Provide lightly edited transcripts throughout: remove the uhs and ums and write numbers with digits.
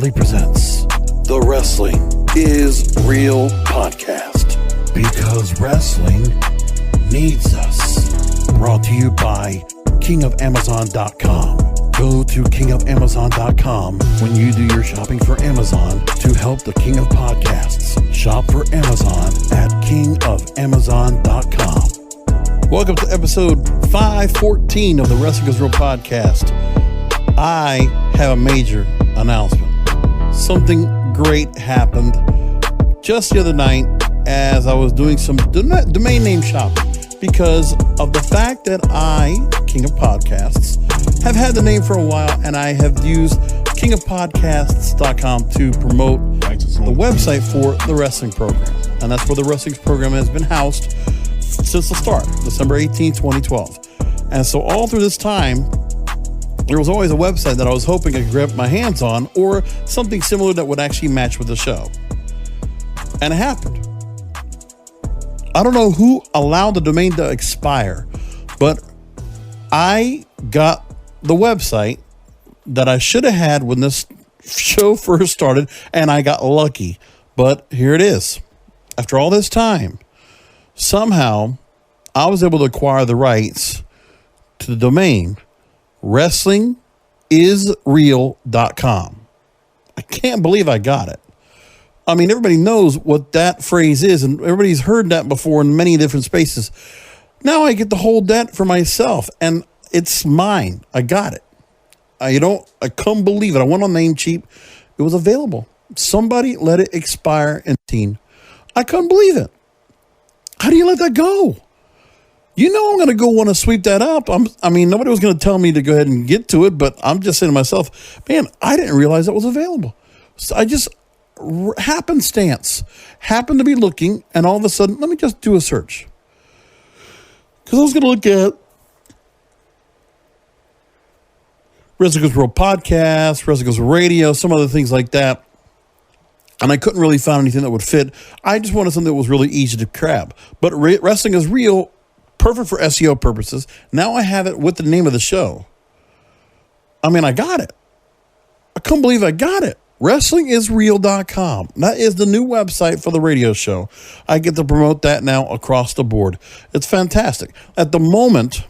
proudly presents the Wrestling is Real podcast, because wrestling needs us. Brought to you by KingofAmazon.com. Go to KingofAmazon.com when you do your shopping for Amazon to help the King of Podcasts. Shop for Amazon at KingofAmazon.com. Welcome to episode 514 of the Wrestling is Real podcast. I have a major announcement. Something great happened just the other night as I was doing some domain name shopping, because of the fact that I, King of Podcasts, have had the name for a while, and I have used KingofPodcasts.com to promote the website for the wrestling program. And that's where the wrestling program has been housed since the start, December 18, 2012. And so all through this time, there was always a website that I was hoping I could grab my hands on, or something similar that would actually match with the show. And it happened. I don't know who allowed the domain to expire, but I got the website that I should have had when this show first started, and I got lucky. But here it is. After all this time, somehow I was able to acquire the rights to the domain wrestlingisreal.com. I can't believe I got it. I mean, everybody knows what that phrase is, and everybody's heard that before in many different spaces. Now I get to hold that for myself, and it's mine. I got it. I couldn't believe it. I went on Namecheap. It was available. Somebody let it expire in 2018. I couldn't believe it. How do you let that go? You know I'm going to go want to sweep that up. Nobody was going to tell me to go ahead and get to it, but I'm just saying to myself, man, I didn't realize that was available. So I just happened to be looking, and all of a sudden, let me just do a search. Because I was going to look at Wrestling is Real podcast, Wrestling is Radio, some other things like that. And I couldn't really find anything that would fit. I just wanted something that was really easy to grab. But Wrestling is Real, perfect for SEO purposes. Now I have it with the name of the show. I got it. I couldn't believe I got it. WrestlingIsReal.com. That is the new website for the radio show. I get to promote that now across the board. It's fantastic. At the moment,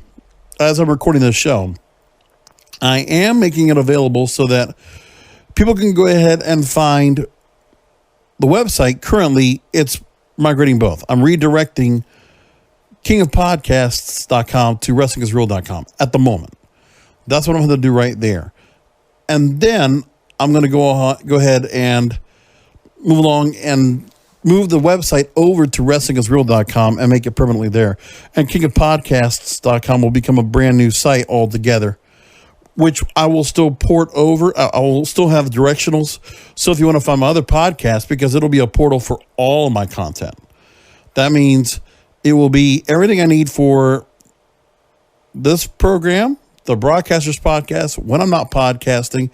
as I'm recording this show, I am making it available so that people can go ahead and find the website. Currently, it's migrating both. I'm redirecting KingofPodcasts.com to WrestlingIsReal.com at the moment. That's what I'm going to do right there. And then I'm going to go ahead and move along and move the website over to WrestlingIsReal.com and make it permanently there. And KingofPodcasts.com will become a brand new site altogether, which I will still port over. I will still have directionals. So if you want to find my other podcast, because it'll be a portal for all of my content. That means it will be everything I need for this program, the Broadcasters Podcast, when I'm not podcasting,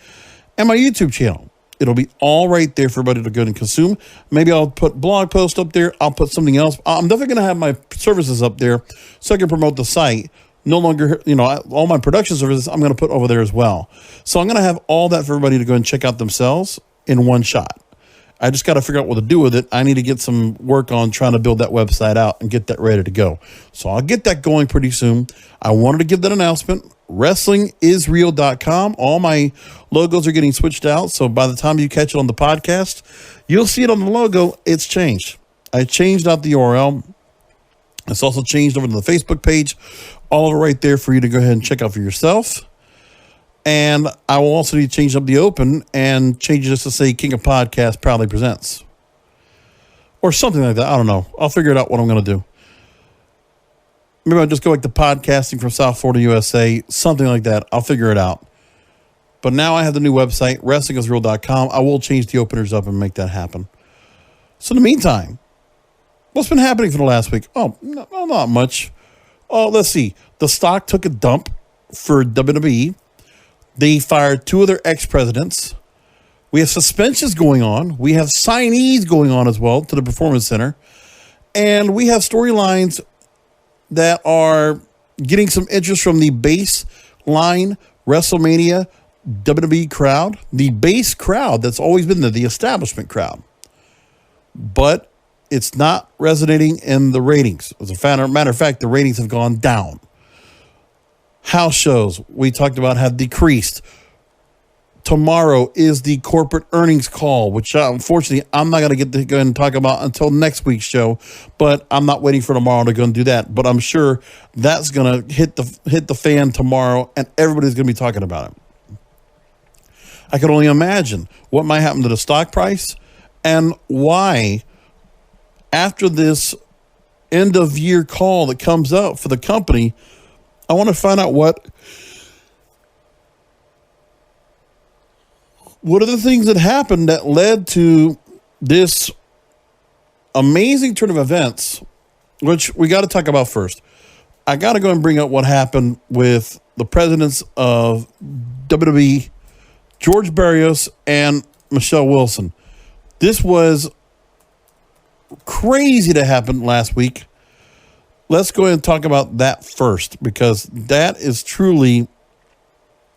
and my YouTube channel. It'll be all right there for everybody to go and consume. Maybe I'll put blog posts up there. I'll put something else. I'm definitely going to have my services up there so I can promote the site. No longer, all my production services I'm going to put over there as well. So I'm going to have all that for everybody to go and check out themselves in one shot. I just got to figure out what to do with it. I need to get some work on trying to build that website out and get that ready to go. So I'll get that going pretty soon. I wanted to give that announcement. WrestlingIsReal.com. All my logos are getting switched out. So by the time you catch it on the podcast, you'll see it on the logo. It's changed. I changed out the URL. It's also changed over to the Facebook page. All of it right there for you to go ahead and check out for yourself. And I will also need to change up the open and change it just to say King of Podcasts proudly presents. Or something like that. I don't know. I'll figure it out what I'm going to do. Maybe I'll just go like the podcasting from South Florida, USA. Something like that. I'll figure it out. But now I have the new website, WrestlingIsReal.com. I will change the openers up and make that happen. So in the meantime, what's been happening for the last week? Not much. Let's see. The stock took a dump for WWE. They fired 2 of their ex-presidents. We have suspensions going on. We have signees going on as well to the Performance Center. And we have storylines that are getting some interest from the baseline WrestleMania WWE crowd, the base crowd that's always been there, the establishment crowd. But it's not resonating in the ratings. As a matter of fact, the ratings have gone down. House shows, we talked about, have decreased. Tomorrow is the corporate earnings call, which unfortunately I'm not going to get to go and talk about until next week's show, but I'm not waiting for tomorrow to go and do that. But I'm sure that's going to hit the fan tomorrow, and everybody's going to be talking about it. I can only imagine what might happen to the stock price and why, after this end of year call that comes up for the company, I want to find out what are the things that happened that led to this amazing turn of events, which we got to talk about first. I got to go and bring up what happened with the presidents of WWE, George Barrios and Michelle Wilson. This was crazy to happen last week. Let's go ahead and talk about that first, because that is truly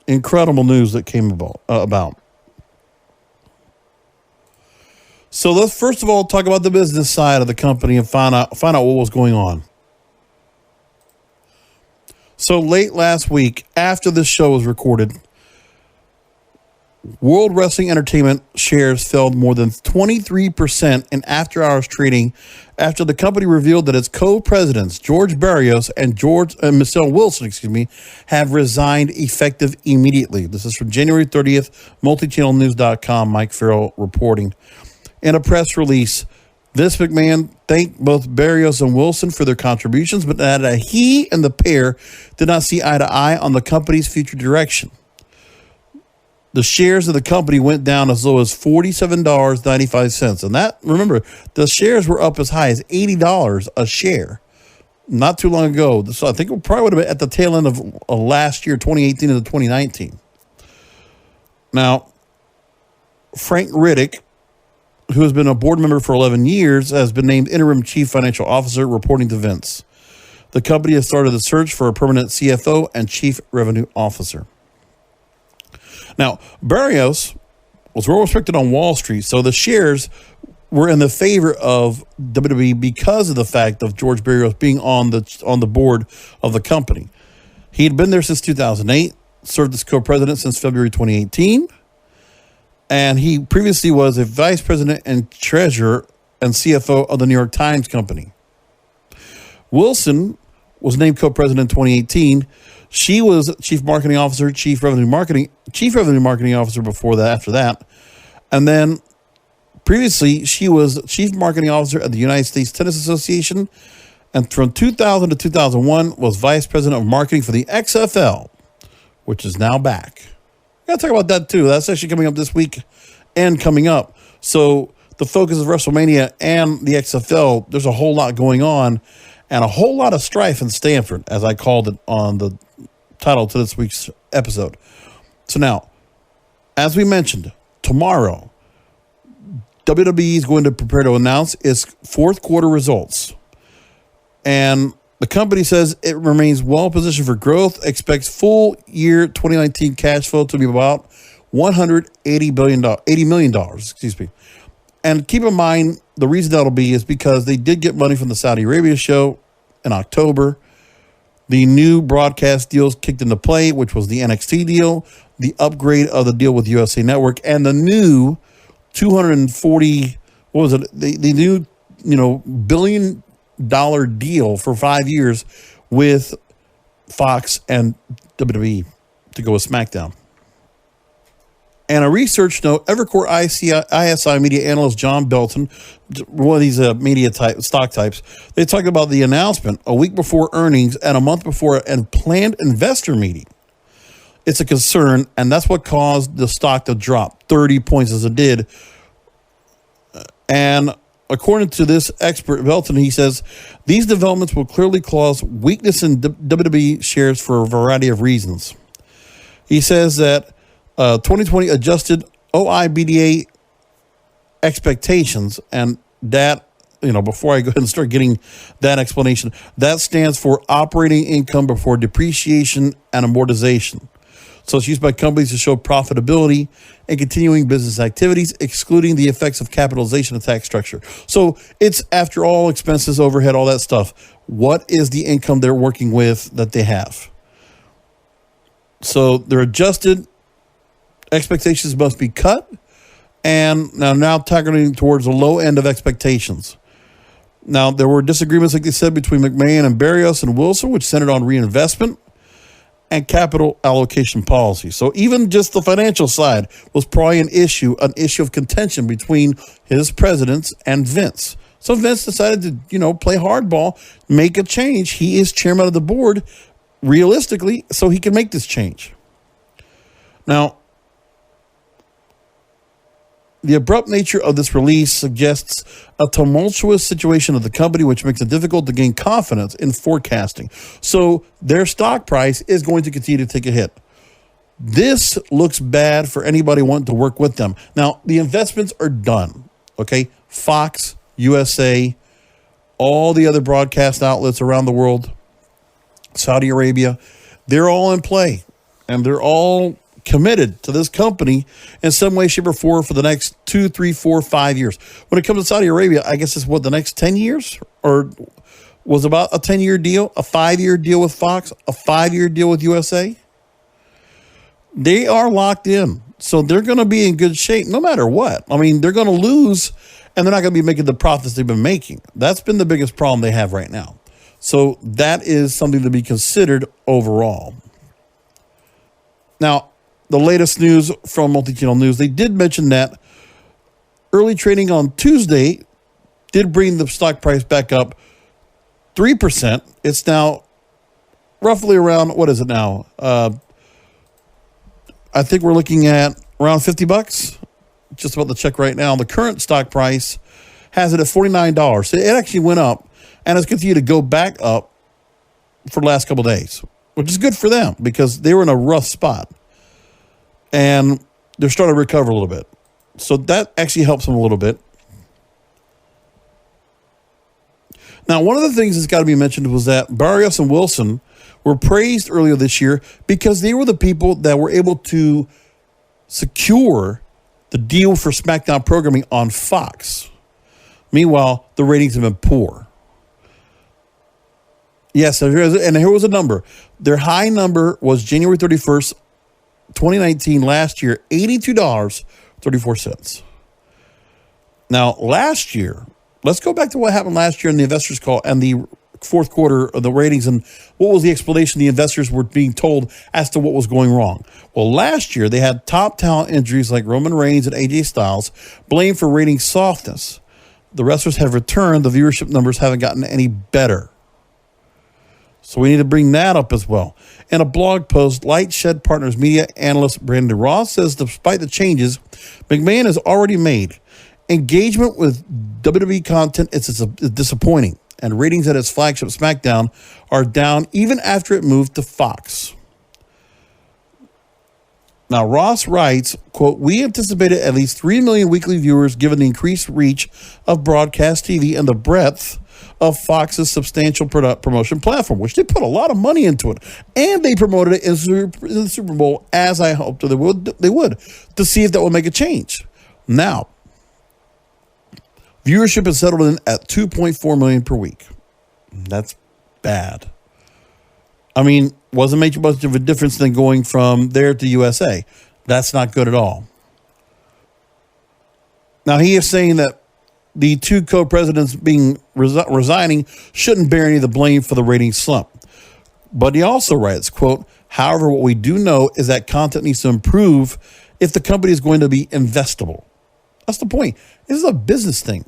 incredible news that came about. So let's first of all talk about the business side of the company and find out what was going on. So late last week, after this show was recorded, World Wrestling Entertainment shares fell more than 23% in after-hours trading after the company revealed that its co-presidents, George Barrios and Michelle Wilson, have resigned effective immediately. This is from January 30th, multichannelnews.com, Mike Farrell reporting. In a press release, Vince McMahon thanked both Barrios and Wilson for their contributions, but added that he and the pair did not see eye to eye on the company's future direction. The shares of the company went down as low as $47.95. And that, remember, the shares were up as high as $80 a share not too long ago. So I think it probably would have been at the tail end of last year, 2018 into 2019. Now, Frank Riddick, who has been a board member for 11 years, has been named interim chief financial officer, reporting to Vince. The company has started a search for a permanent CFO and chief revenue officer. Now, Barrios was well respected on Wall Street, so the shares were in the favor of WWE because of the fact of George Barrios being on the board of the company. He had been there since 2008, served as co-president since February 2018, and he previously was a vice president and treasurer and CFO of the New York Times Company. Wilson was named co-president in 2018. She was chief marketing officer, chief revenue marketing officer before that, after that. And then previously, she was chief marketing officer at the United States Tennis Association. And from 2000 to 2001 was vice president of marketing for the XFL, which is now back. We got to talk about that too. That's actually coming up this week and coming up. So the focus of WrestleMania and the XFL, there's a whole lot going on and a whole lot of strife in Stamford, as I called it on the title to this week's episode. So now, as we mentioned, tomorrow, WWE is going to prepare to announce its fourth quarter results. And the company says it remains well positioned for growth, expects full year 2019 cash flow to be about $80 million. And keep in mind, the reason that'll be is because they did get money from the Saudi Arabia show in October. The new broadcast deals kicked into play, which was the NXT deal, the upgrade of the deal with USA Network, and the new 240, what was it? The new, $1 billion deal for 5 years with Fox and WWE to go with Smackdown. And a research note, Evercore ISI media analyst John Belton, one of these stock types, they talked about the announcement a week before earnings and a month before a planned investor meeting. It's a concern, and that's what caused the stock to drop 30 points as it did. And according to this expert, Belton, he says, these developments will clearly cause weakness in WWE shares for a variety of reasons. He says that 2020 adjusted OIBDA expectations, and that, before I go ahead and start getting that explanation, that stands for operating income before depreciation and amortization. So it's used by companies to show profitability and continuing business activities, excluding the effects of capitalization and tax structure. So it's after all expenses, overhead, all that stuff. What is the income they're working with that they have? So their adjusted expectations must be cut, and now targeting towards the low end of expectations. Now, there were disagreements, like they said, between McMahon and Barrios and Wilson, which centered on reinvestment and capital allocation policy. So even just the financial side was probably an issue of contention between his presidents and Vince. So Vince decided to, play hardball, make a change. He is chairman of the board, realistically, so he can make this change. Now, the abrupt nature of this release suggests a tumultuous situation of the company, which makes it difficult to gain confidence in forecasting. So their stock price is going to continue to take a hit. This looks bad for anybody wanting to work with them. Now, the investments are done, okay? Fox, USA, all the other broadcast outlets around the world, Saudi Arabia, they're all in play, and they're all committed to this company in some way, shape, or form for the next 2, 3, 4, 5 years. When it comes to Saudi Arabia, I guess it's the next 10 years? Or was about a 10-year deal, a 5-year deal with Fox, a 5-year deal with USA? They are locked in. So they're going to be in good shape no matter what. I mean, they're going to lose, and they're not going to be making the profits they've been making. That's been the biggest problem they have right now. So that is something to be considered overall. Now, the latest news from Multi-Channel News, they did mention that early trading on Tuesday did bring the stock price back up 3%. It's now roughly around, what is it now? I think we're looking at around $50. Just about to check right now. The current stock price has it at $49. So it actually went up, and it's continued to go back up for the last couple of days, which is good for them because they were in a rough spot. And they're starting to recover a little bit. So that actually helps them a little bit. Now, one of the things that's got to be mentioned was that Barrios and Wilson were praised earlier this year because they were the people that were able to secure the deal for Smackdown programming on Fox. Meanwhile, the ratings have been poor. Yes, and here was a number. Their high number was January 31st, 2019, last year, $82.34. Now, last year, let's go back to what happened last year in the investors' call and the fourth quarter of the ratings, and what was the explanation the investors were being told as to what was going wrong. Well, last year, they had top talent injuries like Roman Reigns and AJ Styles blamed for rating softness. The wrestlers have returned. The viewership numbers haven't gotten any better. So we need to bring that up as well. In a blog post, Lightshed Partners media analyst Brandon Ross says despite the changes McMahon has already made, engagement with WWE content is disappointing, and ratings at its flagship SmackDown are down even after it moved to Fox. Now, Ross writes, quote, "We anticipated at least 3 million weekly viewers given the increased reach of broadcast TV and the breadth of Fox's substantial promotion platform," which they put a lot of money into it. And they promoted it in the Super Bowl, as I hoped they would, to see if that would make a change. Now, viewership has settled in at 2.4 million per week. That's bad. I mean, wasn't making much of a difference than going from there to USA. That's not good at all. Now, he is saying that the two co-presidents being resigning shouldn't bear any of the blame for the ratings slump. But he also writes, quote, "However, what we do know is that content needs to improve if the company is going to be investable." That's the point. This is a business thing.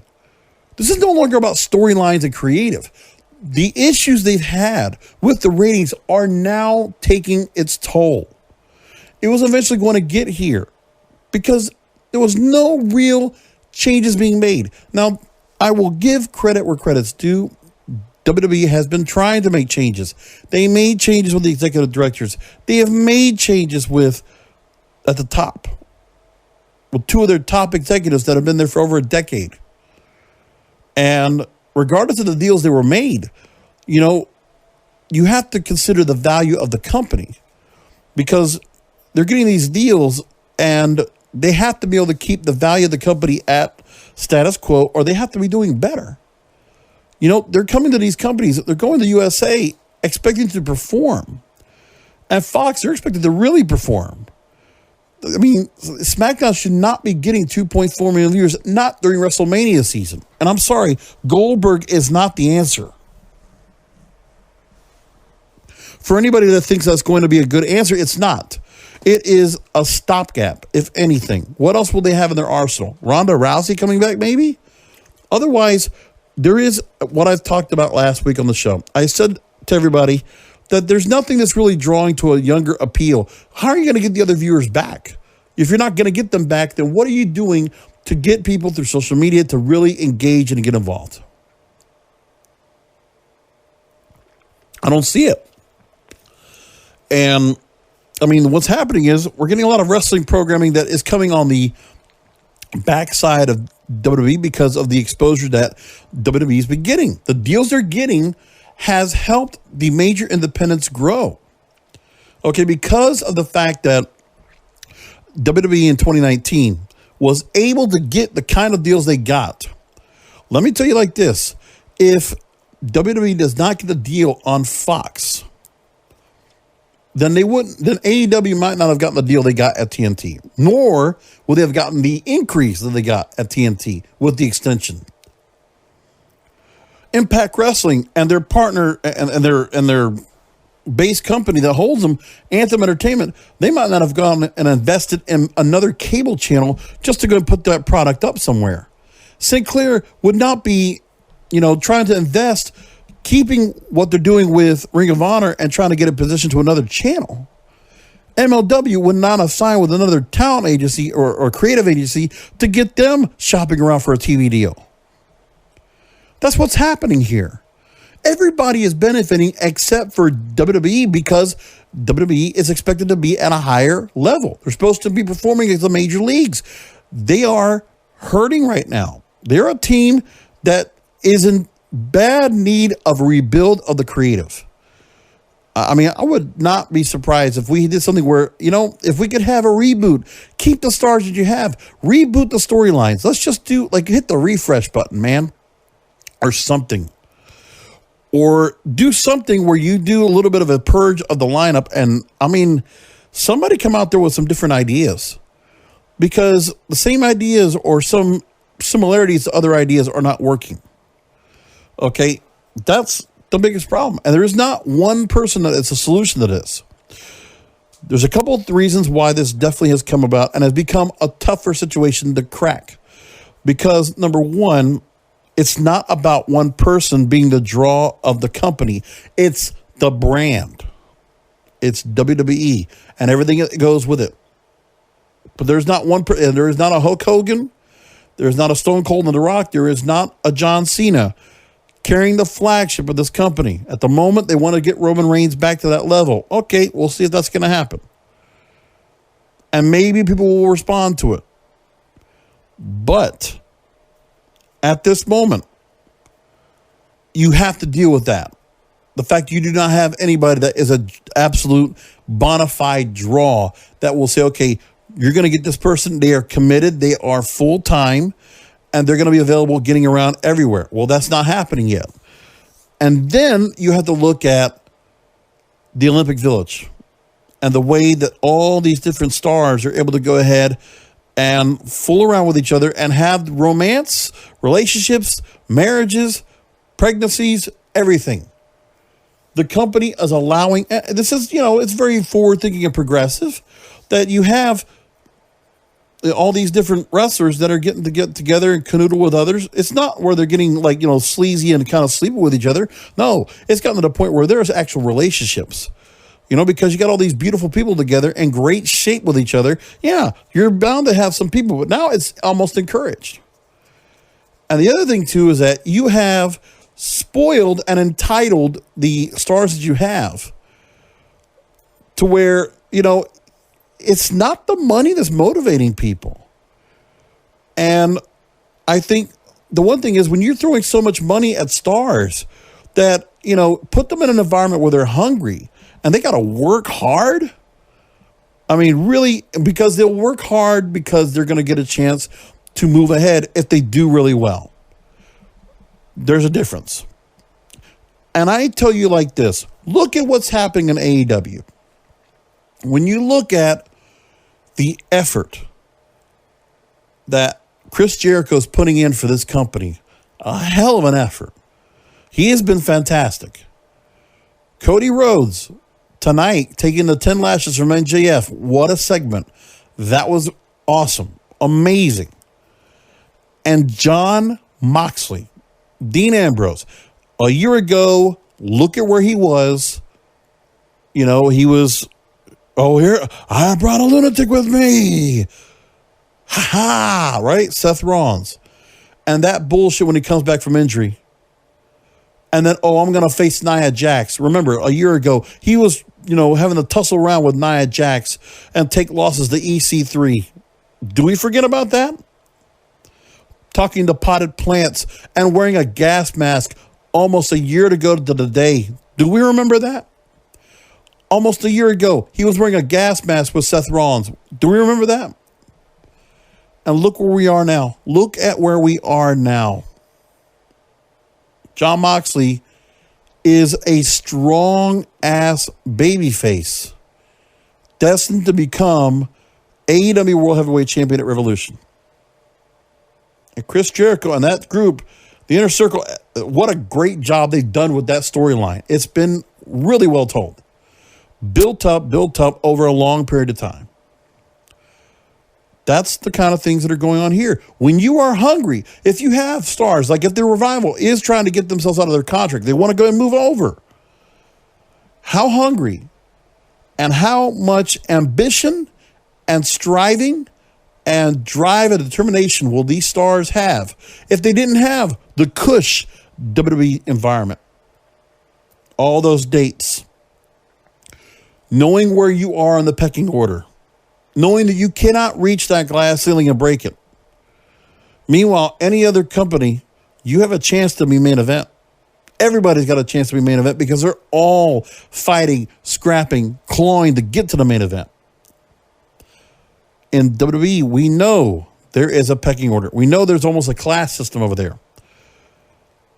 This is no longer about storylines and creative. The issues they've had with the ratings are now taking its toll. It was eventually going to get here because there was no real changes being made. Now, I will give credit where credit's due. WWE has been trying to make changes. They made changes with the executive directors. They have made changes at the top, with two of their top executives that have been there for over a decade. And regardless of the deals that were made, you have to consider the value of the company, because they're getting these deals, and they have to be able to keep the value of the company at status quo, or they have to be doing better. You know, they're coming to these companies, they're going to USA expecting to perform. And Fox, they're expected to really perform. I mean, SmackDown should not be getting 2.4 million viewers, not during WrestleMania season. And I'm sorry, Goldberg is not the answer. For anybody that thinks that's going to be a good answer, it's not. It is a stopgap, if anything. What else will they have in their arsenal? Ronda Rousey coming back, maybe? Otherwise, there is what I've talked about last week on the show. I said to everybody that there's nothing that's really drawing to a younger appeal. How are you going to get the other viewers back? If you're not going to get them back, then what are you doing to get people through social media to really engage and get involved? I don't see it. And, I mean, what's happening is we're getting a lot of wrestling programming that is coming on the backside of WWE because of the exposure that WWE's been getting. The deals they're getting has helped the major independents grow. Okay, because of the fact that WWE in 2019 was able to get the kind of deals they got. Let me tell you like this. If WWE does not get the deal on Fox, then AEW might not have gotten the deal they got at TNT, nor will they have gotten the increase that they got at TNT with the extension. Impact Wrestling and their partner and their base company that holds them, Anthem Entertainment, they might not have gone and invested in another cable channel just to go and put that product up somewhere. Sinclair would not be, trying to invest, keeping what they're doing with Ring of Honor and trying to get a position to another channel. MLW would not have signed with another talent agency or creative agency to get them shopping around for a TV deal. That's what's happening here. Everybody is benefiting except for WWE because WWE is expected to be at a higher level. They're supposed to be performing as the major leagues. They are hurting right now. They're a team that is in bad need of a rebuild of the creative. I mean, I would not be surprised if we did something where, if we could have a reboot, keep the stars that you have, reboot the storylines. Let's just hit the refresh button, man, or something. Or do something where you do a little bit of a purge of the lineup. And, I mean, somebody come out there with some different ideas. Because the same ideas or some similarities to other ideas are not working. Okay, that's the biggest problem. And there is not one person that is a solution to this. There's a couple of reasons why this definitely has come about and has become a tougher situation to crack. Because, number one, it's not about one person being the draw of the company. It's the brand. It's WWE and everything that goes with it. But there's not one. There is not a Hulk Hogan. There is not a Stone Cold and The Rock. There is not a John Cena carrying the flagship of this company. At the moment, they want to get Roman Reigns back to that level. Okay, we'll see if that's going to happen. And maybe people will respond to it. But at this moment, you have to deal with that. The fact you do not have anybody that is an absolute bona fide draw that will say, okay, you're going to get this person. They are committed. They are full-time. And they're going to be available getting around everywhere. Well, that's not happening yet. And then you have to look at the Olympic Village and the way that all these different stars are able to go ahead and fool around with each other and have romance, relationships, marriages, pregnancies, everything. The company is allowing, this is, it's very forward-thinking and progressive, that you have all these different wrestlers that are getting to get together and canoodle with others. It's not where they're getting sleazy and kind of sleeping with each other. No, it's gotten to the point where there's actual relationships. Because you got all these beautiful people together in great shape with each other. Yeah, you're bound to have some people, but now it's almost encouraged. And the other thing, too, is that you have spoiled and entitled the stars that you have to where, it's not the money that's motivating people. And I think the one thing is when you're throwing so much money at stars that, put them in an environment where they're hungry and they got to work hard. I mean, really, because they'll work hard because they're going to get a chance to move ahead if they do really well. There's a difference. And I tell you like this, look at what's happening in AEW. When you look at the effort that Chris Jericho's putting in for this company, a hell of an effort. He has been fantastic. Cody Rhodes, tonight, taking the 10 lashes from MJF. What a segment. That was awesome. Amazing. And Jon Moxley, Dean Ambrose, a year ago, look at where he was. You know, he was, oh, here, I brought a lunatic with me. Ha ha, right? Seth Rollins. And that bullshit when he comes back from injury. And then, oh, I'm going to face Nia Jax. Remember, a year ago, he was, you know, having to tussle around with Nia Jax and take losses to EC3. Do we forget about that? Talking to potted plants and wearing a gas mask almost a year to go to the day. Do we remember that? Almost a year ago, he was wearing a gas mask with Seth Rollins. Do we remember that? And look where we are now. Look at where we are now. Jon Moxley is a strong-ass babyface destined to become AEW World Heavyweight Champion at Revolution. And Chris Jericho and that group, the Inner Circle, what a great job they've done with that storyline. It's been really well told. Built up over a long period of time. That's the kind of things that are going on here. When you are hungry, if you have stars, like if the Revival is trying to get themselves out of their contract, they want to go and move over. How hungry and how much ambition and striving and drive and determination will these stars have if they didn't have the cush WWE environment? All those dates. Knowing where you are in the pecking order. Knowing that you cannot reach that glass ceiling and break it. Meanwhile, any other company, you have a chance to be main event. Everybody's got a chance to be main event because they're all fighting, scrapping, clawing to get to the main event. In WWE, we know there is a pecking order. We know there's almost a class system over there.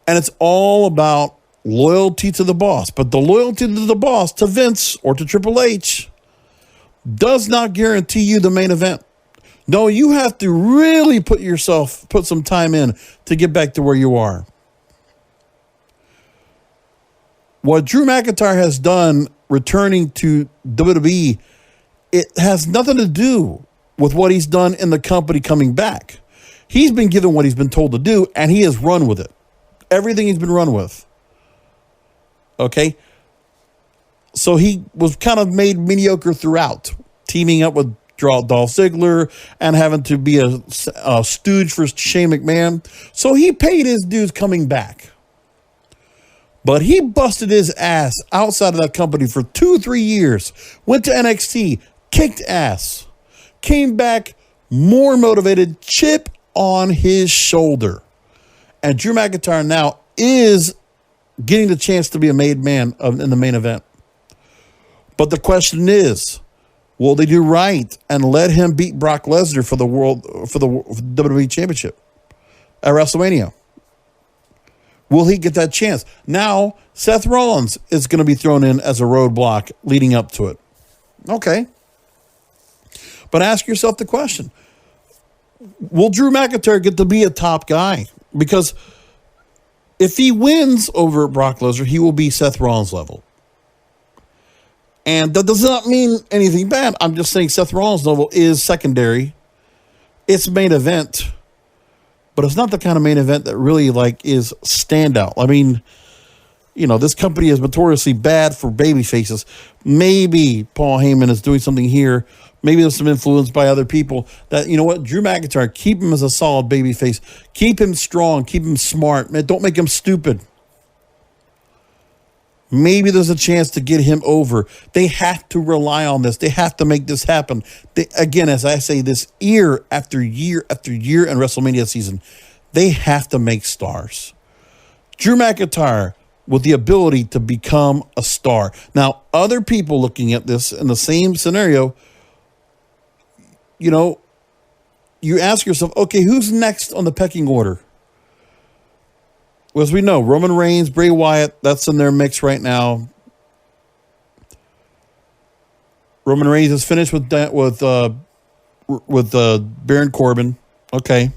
And it's all about loyalty to the boss. But the loyalty to the boss, to Vince or to Triple H, does not guarantee you the main event. No, you have to really put some time in to get back to where you are. What Drew McIntyre has done returning to WWE, it has nothing to do with what he's done in the company coming back. He's been given what he's been told to do, and he has run with it. Everything he's been run with. Okay? So he was kind of made mediocre throughout, teaming up with Dolph Ziggler and having to be a stooge for Shane McMahon. So he paid his dues coming back. But he busted his ass outside of that company for 2-3 years, went to NXT, kicked ass, came back more motivated, chip on his shoulder. And Drew McIntyre now is getting the chance to be a made man in the main event. But the question is, will they do right and let him beat Brock Lesnar for the WWE Championship at WrestleMania? Will he get that chance? Now, Seth Rollins is going to be thrown in as a roadblock leading up to it. Okay. But ask yourself the question, will Drew McIntyre get to be a top guy? Because if he wins over Brock Lesnar, he will be Seth Rollins level. And that does not mean anything bad. I'm just saying Seth Rollins' level is secondary. It's main event. But it's not the kind of main event that really is standout. I mean, this company is notoriously bad for baby faces. Maybe Paul Heyman is doing something here. Maybe there's some influence by other people that, Drew McIntyre, keep him as a solid baby face. Keep him strong. Keep him smart. Man, don't make him stupid. Maybe there's a chance to get him over. They have to rely on this. They have to make this happen. Again, as I say, this year after year after year in WrestleMania season, they have to make stars. Drew McIntyre with the ability to become a star. Now, other people looking at this in the same scenario you know, you ask yourself, okay, who's next on the pecking order? Well, as we know, Roman Reigns, Bray Wyatt, that's in their mix right now. Roman Reigns is finished with Baron Corbin. Okay.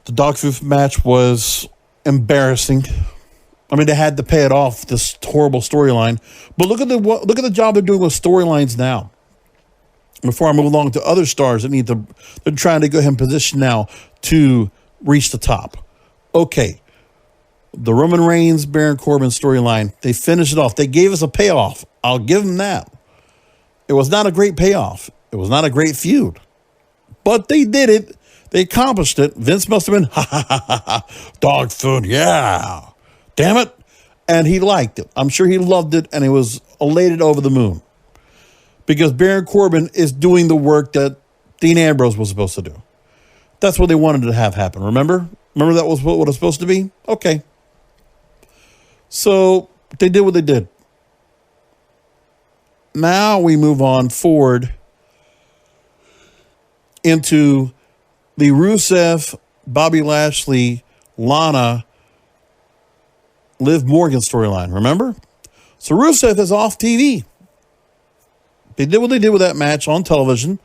The Dogtooth match was embarrassing. I mean, they had to pay it off, this horrible storyline. But look at the job they're doing with storylines now. Before I move along to other stars that they're trying to get him positioned now to reach the top. Okay. The Roman Reigns, Baron Corbin storyline, they finished it off. They gave us a payoff. I'll give them that. It was not a great payoff. It was not a great feud. But they did it. They accomplished it. Vince must have been, ha ha ha ha ha, dog food, yeah. Damn it. And he liked it. I'm sure he loved it, and he was elated over the moon. Because Baron Corbin is doing the work that Dean Ambrose was supposed to do. That's what they wanted to have happen, remember? Remember that was what it was supposed to be? Okay. So they did what they did. Now we move on forward into the Rusev, Bobby Lashley, Lana, Liv Morgan storyline, remember? So Rusev is off TV. They did what they did with that match on television.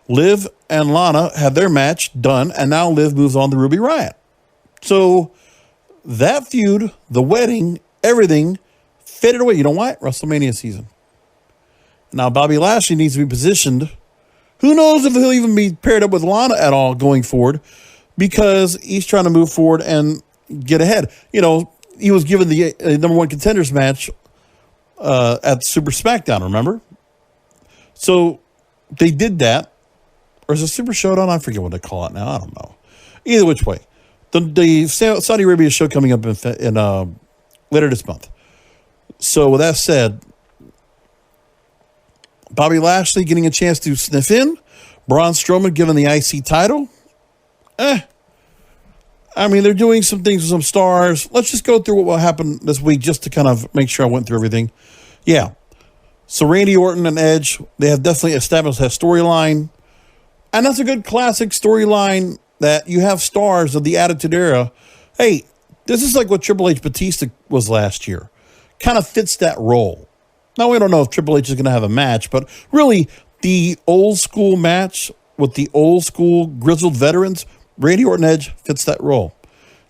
Liv and Lana had their match done, and now Liv moves on to Ruby Riott. So that feud, the wedding, everything faded away. You know why? WrestleMania season. Now Bobby Lashley needs to be positioned. Who knows if he'll even be paired up with Lana at all going forward, because he's trying to move forward and get ahead. You know, he was given the number one contenders match at Super Smackdown, remember? So they did that. Or is it Super Showdown? I forget what they call it now. I don't know. Either which way. The Saudi Arabia show coming up in later this month. So with that said, Bobby Lashley getting a chance to sniff in. Braun Strowman given the IC title. I mean, they're doing some things with some stars. Let's just go through what happened this week just to kind of make sure I went through everything. Yeah. So Randy Orton and Edge, they have definitely established that storyline. And that's a good classic storyline that you have stars of the Attitude Era. Hey, this is like what Triple H Batista was last year. Kind of fits that role. Now, we don't know if Triple H is going to have a match, but really, the old school match with the old school grizzled veterans, Randy Orton Edge fits that role.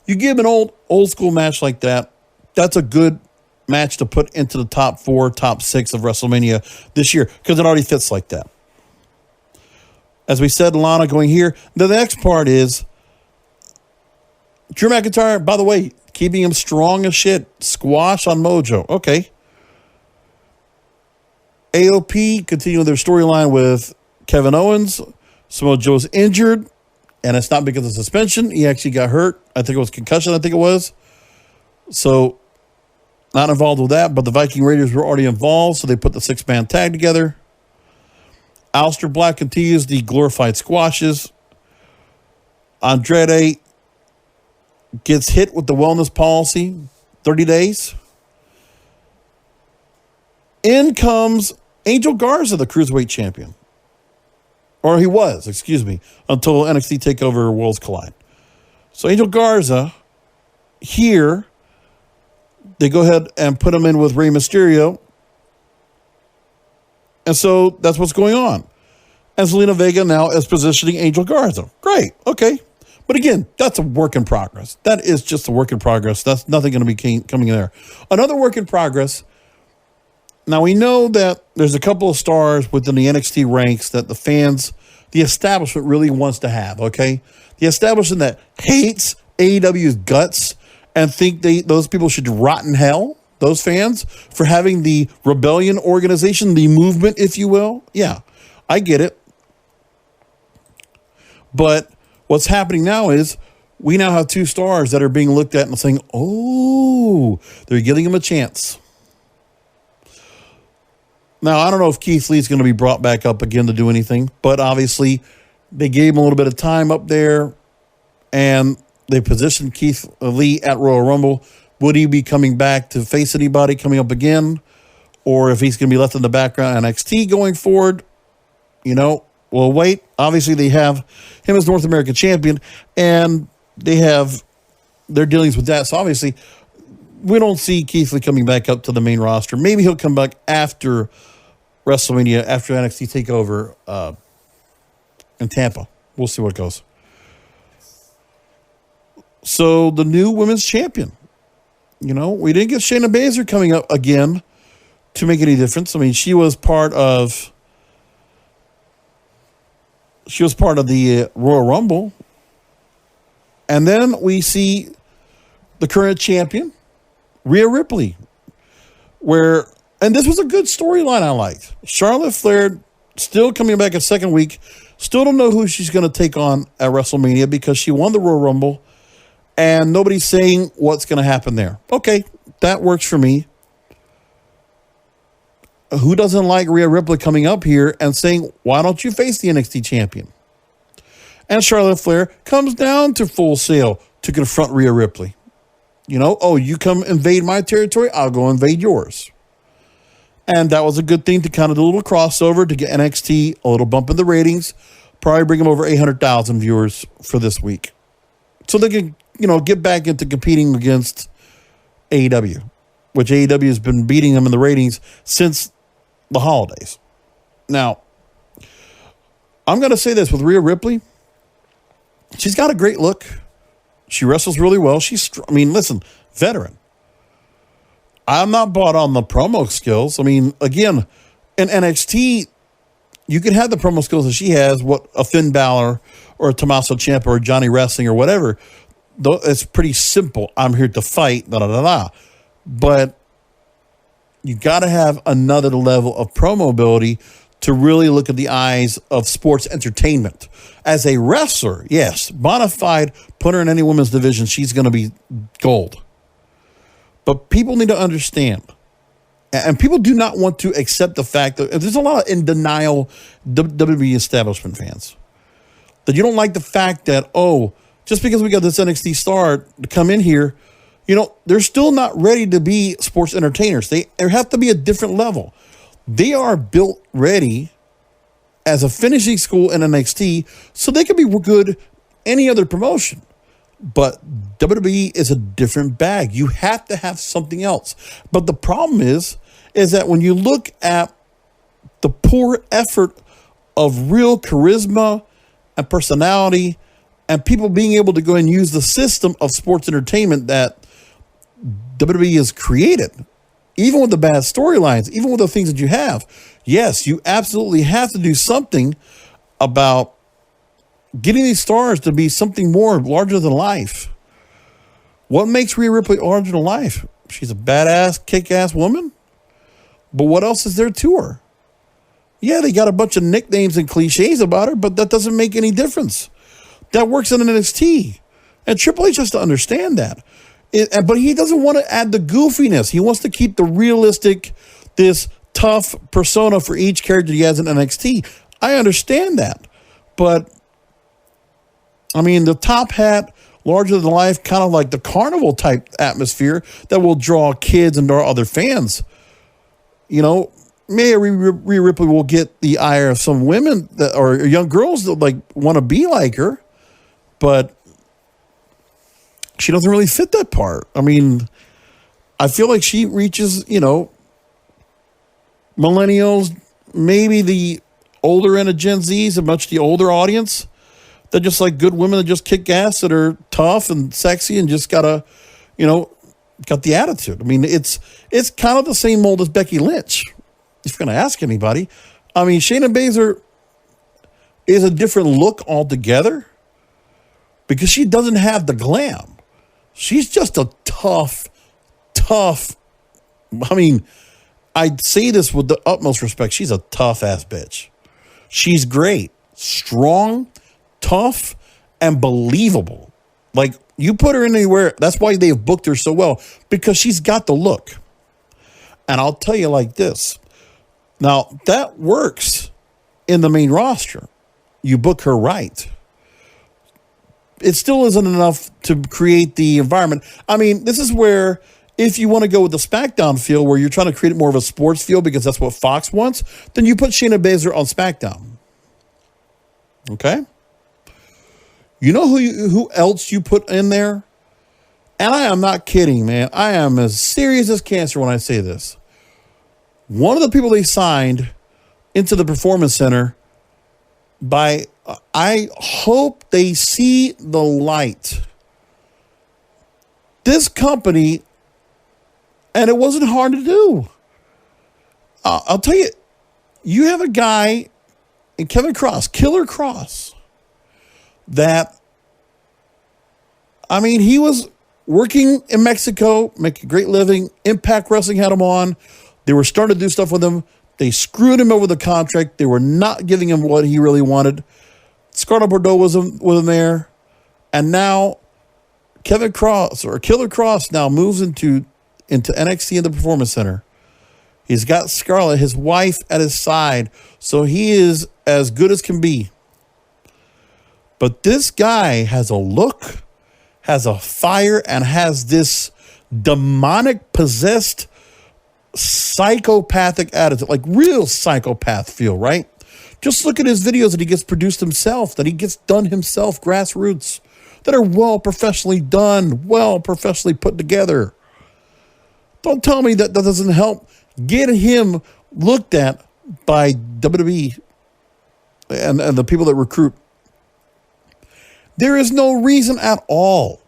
You give an old school match like that, that's a good match to put into the top 4, top 6 of WrestleMania this year, because it already fits like that. As we said, Lana going here. The next part is Drew McIntyre, by the way, keeping him strong as shit. Squash on Mojo. Okay. AOP continuing their storyline with Kevin Owens. Samoa Joe's injured, and it's not because of suspension. He actually got hurt. I think it was concussion, So, not involved with that, but the Viking Raiders were already involved, so they put the 6-man tag together. Aleister Black continues the glorified squashes. Andrade gets hit with the wellness policy, 30 days. In comes Angel Garza, the Cruiserweight Champion. Or he was, until NXT TakeOver Worlds Collide. So Angel Garza, here, they go ahead and put him in with Rey Mysterio. And so that's what's going on. And Zelina Vega now is positioning Angel Garza. Great, okay. But again, that's a work in progress. That is just a work in progress. That's nothing going to be coming in there. Another work in progress. Now, we know that there's a couple of stars within the NXT ranks that the fans, the establishment really wants to have, okay? The establishment that hates AEW's guts and think those people should rot in hell, those fans, for having the rebellion organization, the movement, if you will. Yeah, I get it. But what's happening now is we now have 2 stars that are being looked at and saying, oh, they're giving them a chance. Now, I don't know if Keith Lee's going to be brought back up again to do anything, but obviously they gave him a little bit of time up there, and they positioned Keith Lee at Royal Rumble. Would he be coming back to face anybody coming up again? Or if he's going to be left in the background NXT going forward? Well, wait. Obviously, they have him as North American champion, and they have their dealings with that. So obviously, we don't see Keith Lee coming back up to the main roster. Maybe he'll come back after WrestleMania, after NXT TakeOver in Tampa. We'll see what goes. So the new women's champion. We didn't get Shayna Baszler coming up again to make any difference. I mean, she was part of the Royal Rumble. And then we see the current champion, Rhea Ripley, and this was a good storyline I liked. Charlotte Flair still coming back a second week. Still don't know who she's going to take on at WrestleMania because she won the Royal Rumble and nobody's saying what's going to happen there. Okay, that works for me. Who doesn't like Rhea Ripley coming up here and saying, why don't you face the NXT champion? And Charlotte Flair comes down to Full Sail to confront Rhea Ripley. You come invade my territory, I'll go invade yours. And that was a good thing to kind of do a little crossover to get NXT a little bump in the ratings. Probably bring them over 800,000 viewers for this week. So they can, get back into competing against AEW, which AEW has been beating them in the ratings since the holidays. Now, I'm going to say this with Rhea Ripley. She's got a great look. She wrestles really well. Listen, veteran. I'm not bought on the promo skills. Again, in NXT, you can have the promo skills that she has, what a Finn Balor or a Tommaso Ciampa or Johnny Wrestling or whatever. It's pretty simple. I'm here to fight, da-da-da-da. But you got to have another level of promo ability to really look at the eyes of sports entertainment. As a wrestler, yes, bona fide, put her in any women's division, she's going to be gold. But people need to understand, and people do not want to accept the fact that there's a lot of in denial WWE establishment fans. That you don't like the fact that, just because we got this NXT star to come in here, they're still not ready to be sports entertainers. They have to be a different level. They are built ready as a finishing school in NXT so they can be good any other promotion. But WWE is a different bag. You have to have something else. But the problem is that when you look at the poor effort of real charisma and personality and people being able to go and use the system of sports entertainment that WWE has created, even with the bad storylines, even with the things that you have, yes, you absolutely have to do something about getting these stars to be something more larger than life. What makes Rhea Ripley larger than life? She's a badass, kick-ass woman. But what else is there to her? Yeah, they got a bunch of nicknames and cliches about her, but that doesn't make any difference. That works in NXT. And Triple H has to understand that. But he doesn't want to add the goofiness. He wants to keep the realistic, this tough persona for each character he has in NXT. I understand that. But the top hat, larger than life, kind of like the carnival type atmosphere that will draw kids and draw other fans. Maybe Rhea Ripley will get the ire of some women or young girls that want to be like her, but she doesn't really fit that part. I feel like she reaches, millennials, maybe the older end of Gen Zs, a much the older audience. They're just like good women that just kick ass, that are tough and sexy and just got the attitude. It's kind of the same mold as Becky Lynch, if you're going to ask anybody. Shayna Baszler is a different look altogether because she doesn't have the glam. She's just a tough. I'd say this with the utmost respect. She's a tough-ass bitch. She's great, strong, tough, and believable. You put her in anywhere, that's why they've booked her so well, because she's got the look. And I'll tell you like this. Now, that works in the main roster. You book her right. It still isn't enough to create the environment. This is where, if you want to go with the SmackDown feel, where you're trying to create more of a sports feel because that's what Fox wants, then you put Shayna Baszler on SmackDown. Okay? You know who else you put in there? And I am not kidding, man. I am as serious as cancer when I say this. One of the people they signed into the Performance Center I hope they see the light. This company, and it wasn't hard to do. I'll tell you, you have a guy in Kevin Kross, Killer Kross, that, I mean, he was working in Mexico, making a great living. Impact Wrestling had him on. They were starting to do stuff with him. They screwed him over the contract. They were not giving him what he really wanted. Scarlett Bordeaux was with him there. And now Kevin Kross, or Killer Kross, now moves into NXT in the Performance Center. He's got Scarlett, his wife, at his side. So he is as good as can be. But this guy has a look, has a fire, and has this demonic, possessed, psychopathic attitude, like real psychopath feel, right? Just look at his videos that he gets produced himself, that he gets done himself, grassroots, that are well professionally done, well professionally put together. Don't tell me that doesn't help get him looked at by WWE and the people that recruit. There is no reason at all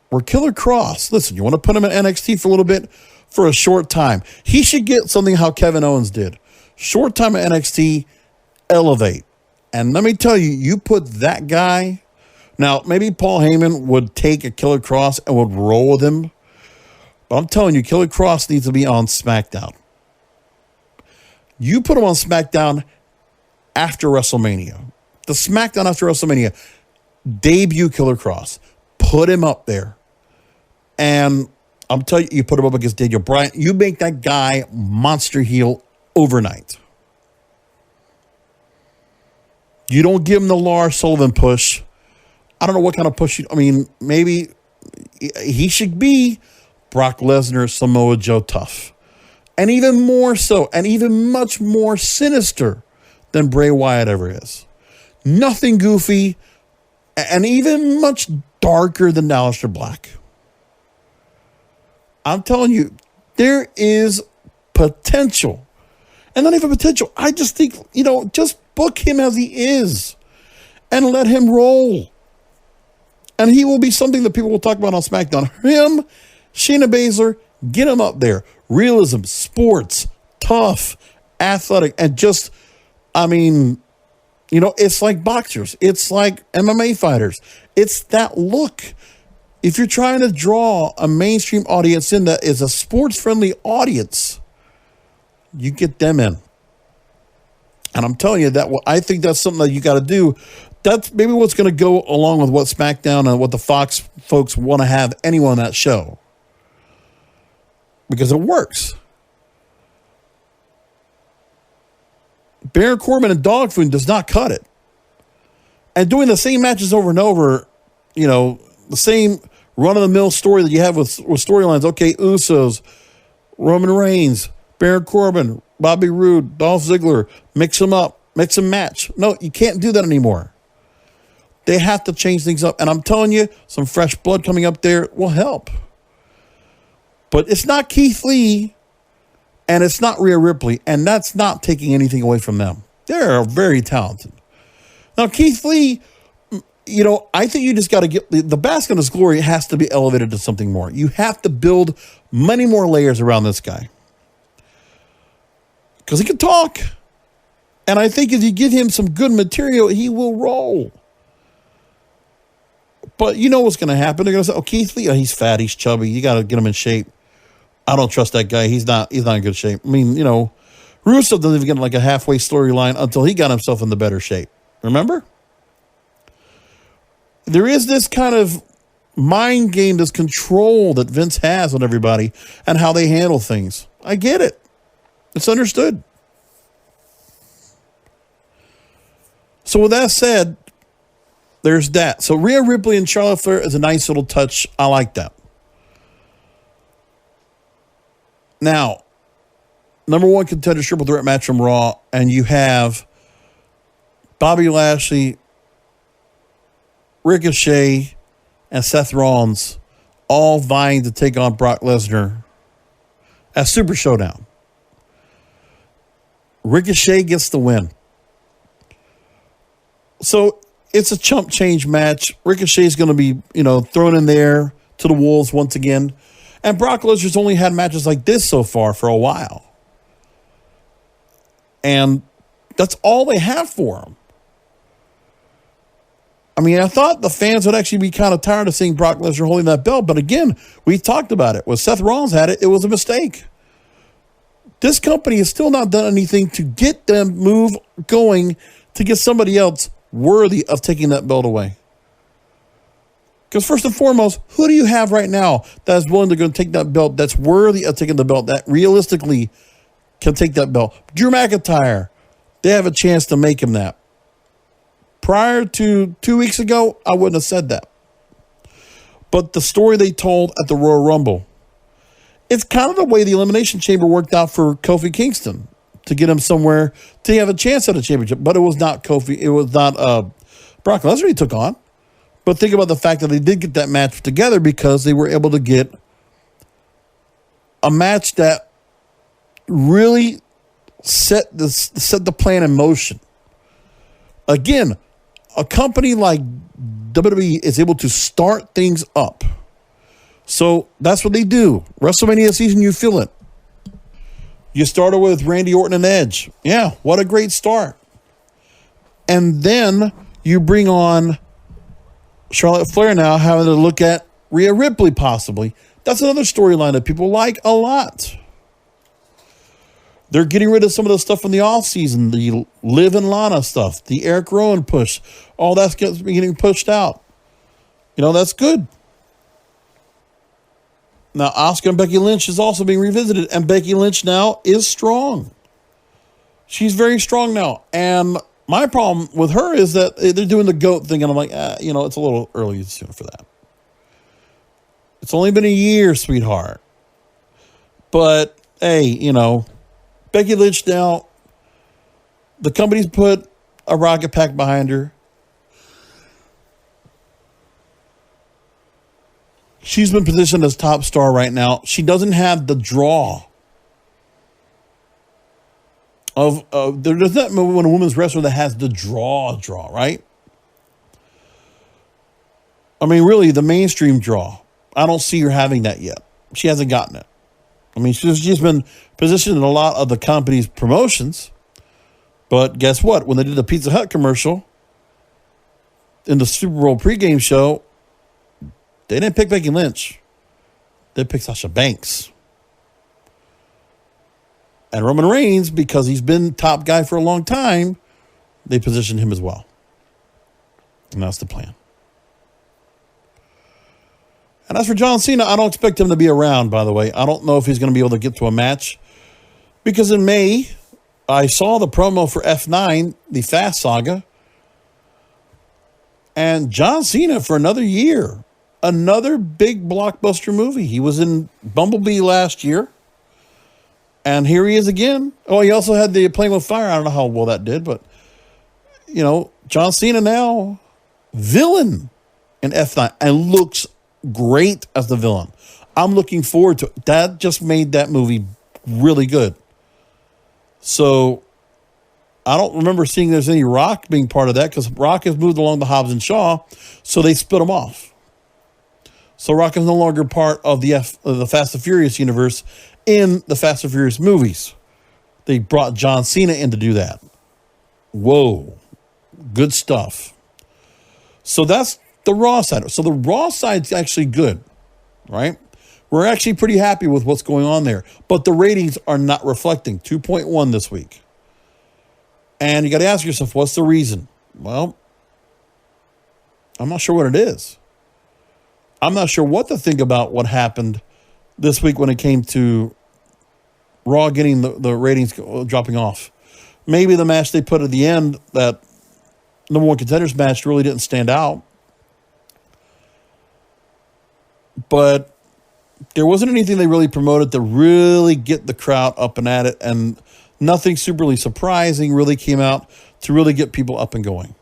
where Killer Kross, listen, you want to put him in NXT for a little bit, for a short time. He should get something how Kevin Owens did. Short time at NXT, elevate. And let me tell you, you put that guy, now maybe Paul Heyman would take a Killer Kross and would roll with him. But I'm telling you, Killer Kross needs to be on SmackDown. You put him on SmackDown after WrestleMania. The SmackDown after WrestleMania, debut Killer Kross. Put him up there. And I'm telling you, you put him up against Daniel Bryan. You make that guy monster heel overnight. You don't give him the Lars Sullivan push. I don't know what kind of push. Maybe he should be Brock Lesnar, Samoa Joe tough. And even more so, and even much more sinister than Bray Wyatt ever is. Nothing goofy, and even much darker than Aleister Black. I'm telling you, there is potential. And not even potential. I just think, just book him as he is and let him roll. And he will be something that people will talk about on SmackDown. Him, Shayna Baszler, get him up there. Realism, sports, tough, athletic, and just, it's like boxers. It's like MMA fighters. It's that look. If you're trying to draw a mainstream audience in that is a sports-friendly audience, you get them in. And I'm telling you I think that's something that you got to do. That's maybe what's going to go along with what SmackDown and what the Fox folks want to have anyone on that show. Because it works. Baron Corbin and Dog Food does not cut it. And doing the same matches over and over, the same run-of-the-mill story that you have with storylines. Okay, Usos, Roman Reigns, Baron Corbin, Bobby Roode, Dolph Ziggler, mix them up, mix and match. No, you can't do that anymore. They have to change things up. And I'm telling you, some fresh blood coming up there will help. But it's not Keith Lee and it's not Rhea Ripley, and that's not taking anything away from them. They're very talented. Now, Keith Lee, I think you just got to get the basket of his glory has to be elevated to something more. You have to build many more layers around this guy. Because he can talk. And I think if you give him some good material, he will roll. But you know what's going to happen. They're going to say, Keith Lee, he's fat, he's chubby. You got to get him in shape. I don't trust that guy. He's not in good shape. Rusev doesn't even get like a halfway storyline until he got himself in the better shape. Remember? There is this kind of mind game, this control that Vince has on everybody and how they handle things. I get it. It's understood. So with that said, there's that. So Rhea Ripley and Charlotte Flair is a nice little touch. I like that. Now, number one contender triple threat match from Raw, and you have Bobby Lashley Ricochet, and Seth Rollins all vying to take on Brock Lesnar at Super Showdown. Ricochet gets the win. So it's a chump change match. Ricochet's going to be, thrown in there to the wolves once again. And Brock Lesnar's only had matches like this so far for a while. And that's all they have for him. I mean, I thought the fans would actually be kind of tired of seeing Brock Lesnar holding that belt. But again, we talked about it. When Seth Rollins had it, it was a mistake. This company has still not done anything to get them move going to get somebody else worthy of taking that belt away. Because first and foremost, who do you have right now that is willing to go take that belt, that's worthy of taking the belt, that realistically can take that belt? Drew McIntyre, they have a chance to make him that. Prior to 2 weeks ago, I wouldn't have said that. But the story they told at the Royal Rumble, it's kind of the way the Elimination Chamber worked out for Kofi Kingston to get him somewhere to have a chance at a championship. But it was not Kofi. It was not Brock Lesnar he took on. But think about the fact that they did get that match together because they were able to get a match that really set the plan in motion. Again, a company like WWE is able to start things up. So that's what they do. WrestleMania season, you feel it. You started with Randy Orton and Edge. Yeah, what a great start. And then you bring on Charlotte Flair now, having to look at Rhea Ripley possibly. That's another storyline that people like a lot. They're getting rid of some of the stuff in the offseason, the Liv and Lana stuff, the Eric Rowan push. All that's getting pushed out. That's good. Now, Asuka and Becky Lynch is also being revisited, and Becky Lynch now is strong. She's very strong now. And my problem with her is that they're doing the GOAT thing, and I'm like, it's a little early soon for that. It's only been a year, sweetheart. But, hey, Becky Lynch now, the company's put a rocket pack behind her. She's been positioned as top star right now. She doesn't have the draw of there's not when a women's wrestler that has the draw, right? I mean, really, the mainstream draw. I don't see her having that yet. She hasn't gotten it. I mean, she's been positioned in a lot of the company's promotions. But guess what? When they did the Pizza Hut commercial in the Super Bowl pregame show, they didn't pick Becky Lynch. They picked Sasha Banks. And Roman Reigns, because he's been top guy for a long time, they positioned him as well. And that's the plan. And as for John Cena, I don't expect him to be around, by the way. I don't know if he's going to be able to get to a match. Because in May, I saw the promo for F9, the Fast Saga. And John Cena for another year. Another big blockbuster movie. He was in Bumblebee last year. And here he is again. Oh, he also had the Playing with Fire. I don't know how well that did, but, John Cena now, villain in F9. And looks great as the villain. I'm looking forward to it. That just made that movie really good. So, I don't remember seeing there's any Rock being part of that because Rock has moved along the Hobbs and Shaw, so they split him off. So Rock is no longer part of the Fast and Furious universe in the Fast and Furious movies. They brought John Cena in to do that. Whoa. Good stuff. So that's the Raw side. So the Raw side's actually good, right? We're actually pretty happy with what's going on there. But the ratings are not reflecting. 2.1 this week. And you got to ask yourself, what's the reason? Well, I'm not sure what it is. I'm not sure what to think about what happened this week when it came to Raw getting the ratings dropping off. Maybe the match they put at the end, that number one contenders match, really didn't stand out. But there wasn't anything they really promoted to really get the crowd up and at it, and nothing superly surprising really came out to really get people up and going.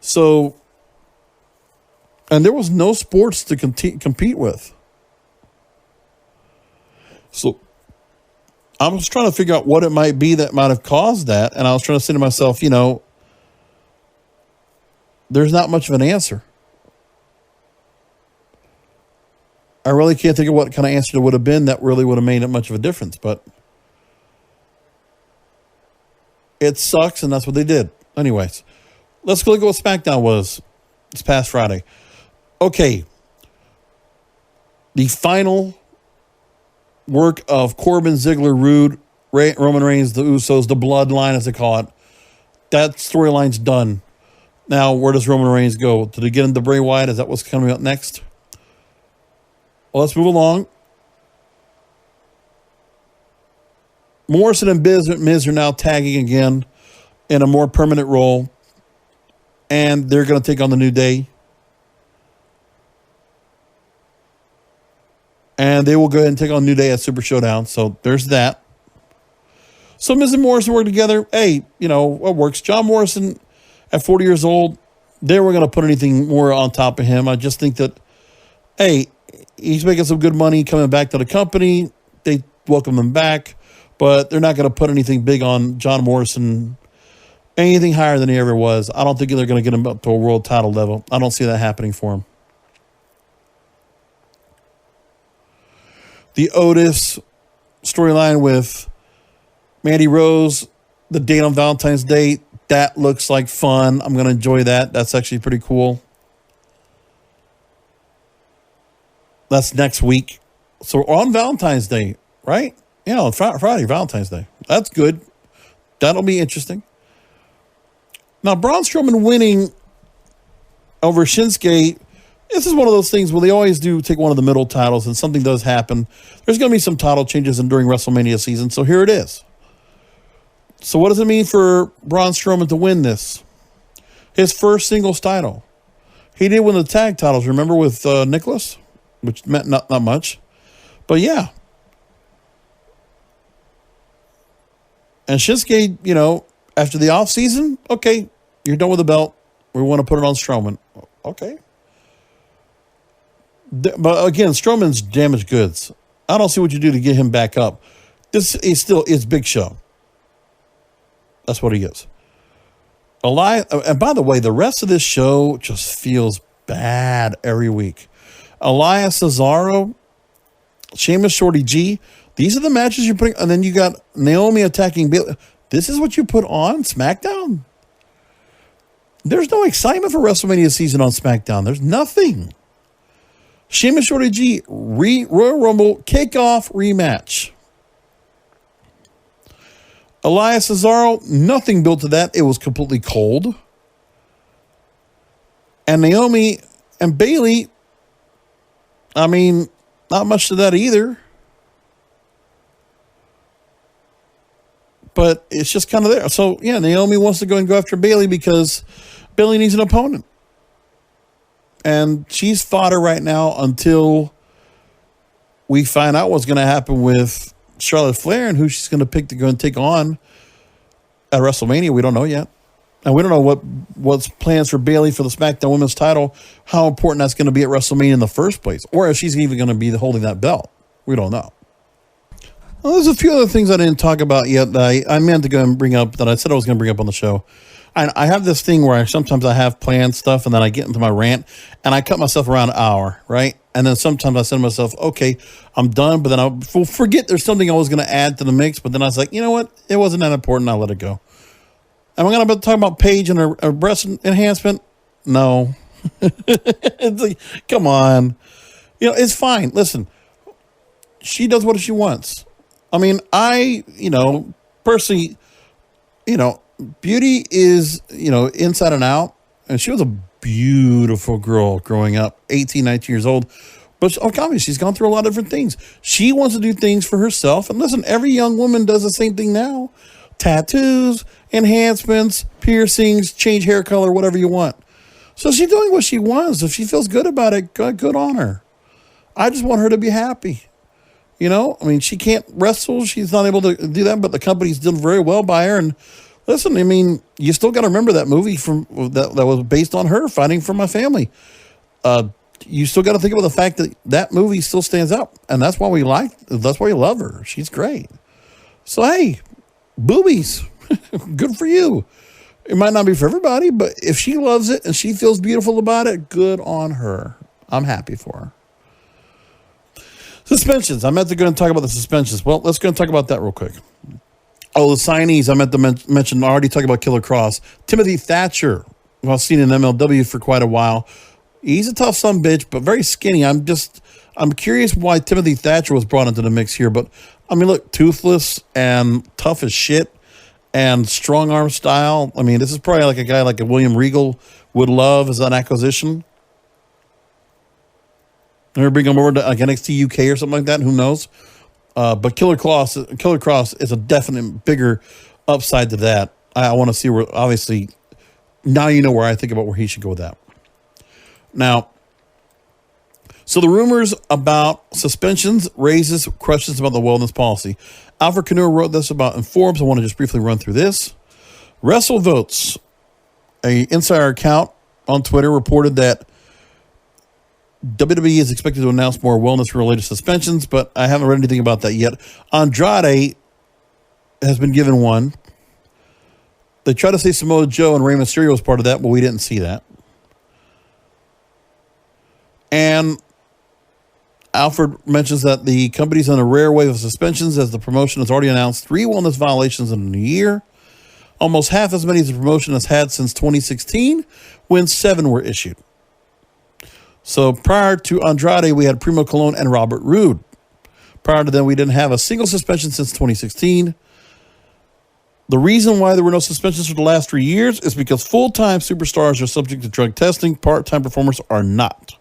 So And there was no sports to compete with. So I was trying to figure out what it might be that might have caused that. And I was trying to say to myself, there's not much of an answer. I really can't think of what kind of answer there would have been that really would have made it much of a difference. But it sucks, and that's what they did. Anyways, let's go look at what Smackdown was this past Friday. Okay. The final work of Corbin, Ziggler, Rude, Roman Reigns, the Usos, the Bloodline, as they call it. That storyline's done. Now, where does Roman Reigns go? Did he get into Bray Wyatt? Is that what's coming up next? Well, let's move along. Morrison and Miz are now tagging again in a more permanent role. And they're going to take on the New Day. And they will go ahead and take on New Day at Super Showdown. So there's that. So Miz and Morrison work together. Hey, what works? John Morrison, at 40 years old, they were going to put anything more on top of him. I just think that, hey, he's making some good money coming back to the company. They welcome him back. But they're not going to put anything big on John Morrison, anything higher than he ever was. I don't think they're going to get him up to a world title level. I don't see that happening for him. The Otis storyline with Mandy Rose, the date on Valentine's Day, that looks like fun. I'm going to enjoy that. That's actually pretty cool. That's next week. So we're on Valentine's Day, right? Friday, Valentine's Day. That's good. That'll be interesting. Now, Braun Strowman winning over Shinsuke, this is one of those things where they always do take one of the middle titles and something does happen. There's going to be some title changes during WrestleMania season, so here it is. So what does it mean for Braun Strowman to win this? His first singles title. He did win the tag titles, remember, with Nicholas, which meant not much. But yeah. And Shinsuke, after the offseason, okay, you're done with the belt. We want to put it on Strowman. Okay. But again, Strowman's damaged goods. I don't see what you do to get him back up. This is Big Show. That's what he is. And by the way, the rest of this show just feels bad every week. Elias Cesaro, Sheamus, Shorty G. These are the matches you're putting. And then you got Naomi attacking Bayley. This is what you put on SmackDown? There's no excitement for WrestleMania season on SmackDown. There's nothing. Sheamus, Shorty G, Royal Rumble kickoff rematch. Elias Cesaro, nothing built to that. It was completely cold. And Naomi and Bayley, not much to that either. But it's just kind of there. So, yeah, Naomi wants to go and go after Bayley because Bayley needs an opponent. And she's fodder right now until we find out what's going to happen with Charlotte Flair and who she's going to pick to go and take on at WrestleMania. We don't know yet. And we don't know what's plans for Bayley for the SmackDown Women's title, how important that's going to be at WrestleMania in the first place, or if she's even going to be holding that belt. We don't know. Well, there's a few other things I didn't talk about yet that I meant to go and bring up that I said I was going to bring up on the show. I have this thing where sometimes I have planned stuff and then I get into my rant and I cut myself around an hour, right? And then sometimes I say to myself, okay, I'm done. But then I'll forget there's something I was going to add to the mix. But then I was like, you know what? It wasn't that important. I'll let it go. Am I going to talk about Paige and her breast enhancement? No. It's like, come on. It's fine. Listen, she does what she wants. Personally, beauty is, inside and out. And she was a beautiful girl growing up, 18, 19 years old. But obviously, she's gone through a lot of different things. She wants to do things for herself. And listen, every young woman does the same thing now. Tattoos, enhancements, piercings, change hair color, whatever you want. So she's doing what she wants. If she feels good about it, good on her. I just want her to be happy. She can't wrestle. She's not able to do that, but the company's done very well by her. And listen, you still got to remember that movie that was based on her fighting for my family. you still got to think about the fact that that movie still stands up, and that's why we love her. She's great. So hey, boobies, good for you. It might not be for everybody, but if she loves it and she feels beautiful about it, good on her. I'm happy for her. Suspensions. I meant to go and talk about the suspensions. Well, let's go and talk about that real quick. Oh, the signees. I meant to mention, I already talked about Killer Kross. Timothy Thatcher, who I've seen in MLW for quite a while. He's a tough son of a bitch, but very skinny. I'm curious why Timothy Thatcher was brought into the mix here. But, I mean, look, toothless and tough as shit and strong arm style. I mean, this is probably like a guy like a William Regal would love as an acquisition. Or bring him over to like NXT UK or something like that. Who knows? But Killer Kross is a definite bigger upside to that. I want to see where, obviously, now you know where I think about where he should go with that. Now, so the rumors about suspensions raises questions about the wellness policy. Alfred Canua wrote this about in Forbes. I want to just briefly run through this. WrestleVotes, a insider account on Twitter, reported that WWE is expected to announce more wellness-related suspensions, but I haven't read anything about that yet. Andrade has been given one. They tried to say Samoa Joe and Rey Mysterio was part of that, but we didn't see that. And Alfred mentions that the company's on a rare wave of suspensions as the promotion has already announced 3 wellness violations in a new year, almost half as many as the promotion has had since 2016, when 7 were issued. So prior to Andrade, we had Primo Colon and Robert Roode. Prior to them, we didn't have a single suspension since 2016. The reason why there were no suspensions for the last 3 years is because full-time superstars are subject to drug testing. Part-time performers are not.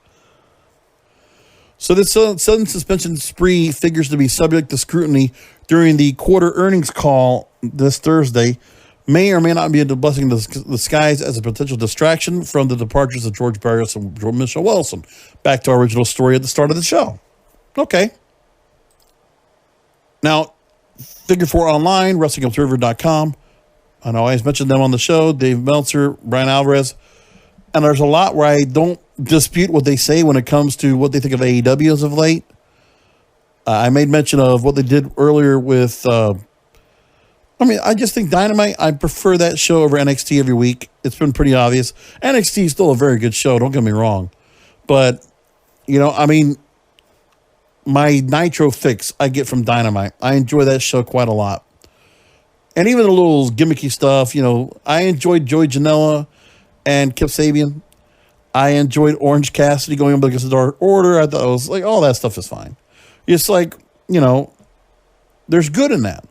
So this sudden suspension spree figures to be subject to scrutiny during the quarter earnings call this Thursday. May or may not be a blessing in disguise as a potential distraction from the departures of George Barrios and Michelle Wilson. Back to our original story at the start of the show. Okay. Now, Figure 4 Online, WrestlingObserver.com. I know I always mentioned them on the show. Dave Meltzer, Brian Alvarez. And there's a lot where I don't dispute what they say when it comes to what they think of AEW as of late. I made mention of what they did earlier with... I just think Dynamite, I prefer that show over NXT every week. It's been pretty obvious. NXT is still a very good show, don't get me wrong. But, my Nitro fix I get from Dynamite. I enjoy that show quite a lot. And even the little gimmicky stuff, I enjoyed Joey Janela and Kip Sabian. I enjoyed Orange Cassidy going up against the Dark Order. I thought it was like, all that stuff is fine. It's like, there's good in that.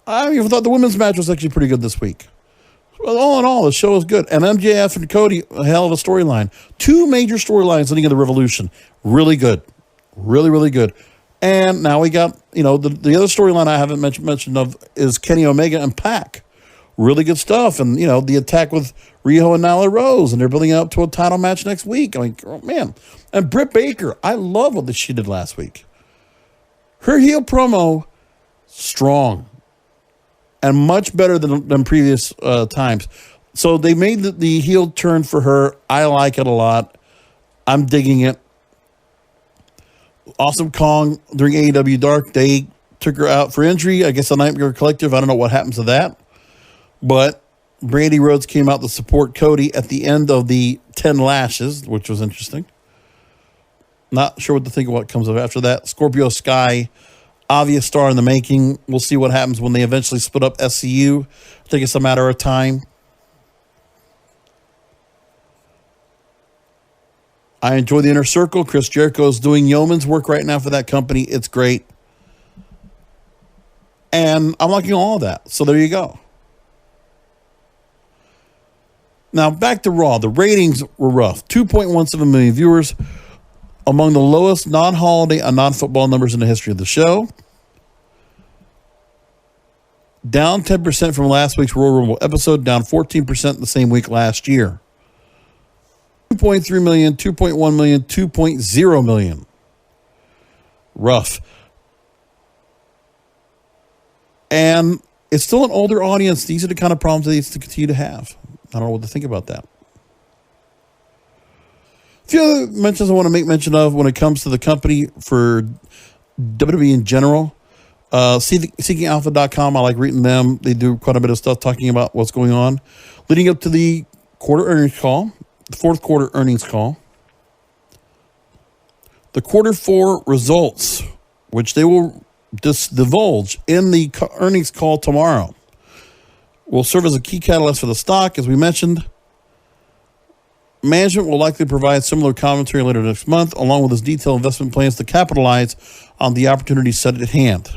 I even thought the women's match was actually pretty good this week. Well, all in all, the show is good. And MJF and Cody, a hell of a storyline. 2 major storylines leading into the Revolution. Really good. Really, really good. And now we got, the other storyline I haven't mentioned of is Kenny Omega and Pac. Really good stuff. And, the attack with Riho and Nyla Rose. And they're building up to a title match next week. Oh, man. And Britt Baker. I love what she did last week. Her heel promo, strong. And much better than previous times. So they made the heel turn for her. I like it a lot. I'm digging it. Awesome Kong during AEW Dark, they took her out for injury. I guess the Nightmare Collective, I don't know what happens to that. But Brandy Rhodes came out to support Cody at the end of the 10 Lashes, which was interesting. Not sure what to think of what comes up after that. Scorpio Sky, obvious star in the making. We'll see what happens when they eventually split up SCU. I think it's a matter of time. I enjoy the Inner Circle. Chris Jericho is doing yeoman's work right now for that company. It's great. And I'm liking all of that. So there you go. Now back to Raw. The ratings were rough. 2.17 million viewers. Among the lowest non-holiday and non-football numbers in the history of the show. Down 10% from last week's Royal Rumble episode. Down 14% the same week last year. 2.3 million, 2.1 million, 2.0 million. Rough. And it's still an older audience. These are the kind of problems they need to continue to have. I don't know what to think about that. few other mentions I want to make mention of when it comes to the company for WWE in general. SeekingAlpha.com, I like reading them. They do quite a bit of stuff talking about what's going on. Leading up to the quarter earnings call, the fourth quarter earnings call. The quarter four results, which they will just divulge in the earnings call tomorrow, will serve as a key catalyst for the stock. As we mentioned, management will likely provide similar commentary later next month, along with its detailed investment plans to capitalize on the opportunities set at hand.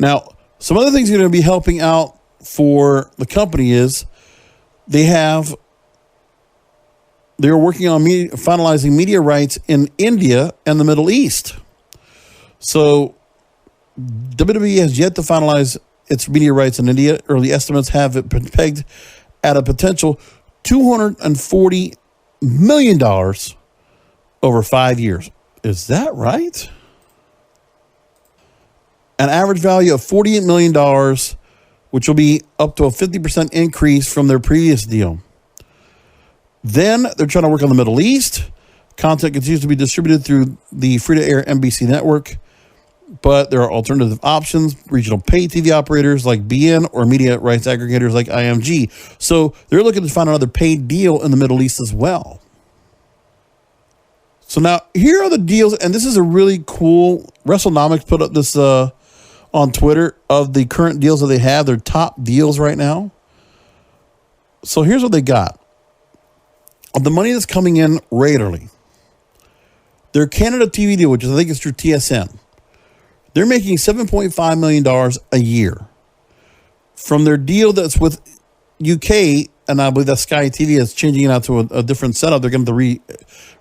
Now, some other things that are going to be helping out for the company is they're working on finalizing media rights in India and the Middle East. So WWE has yet to finalize its media rights in India. Early estimates have it pegged at a potential $240 million over 5 years. Is that right? An average value of $48 million, which will be up to a 50% increase from their previous deal. Then they're trying to work on the Middle East. Content continues to be distributed through the free-to-air NBC network, but there are alternative options, regional pay TV operators like BN or media rights aggregators like IMG. So they're looking to find another paid deal in the Middle East as well. So now here are the deals, and this is a really cool, WrestleNomics put up this on Twitter of the current deals that they have, their top deals right now. So here's what they got. Of the money that's coming in regularly, their Canada TV deal, which I think is through TSN, they're making $7.5 million a year. From their deal that's with UK, and I believe that Sky TV is changing it out to a different setup. They're going to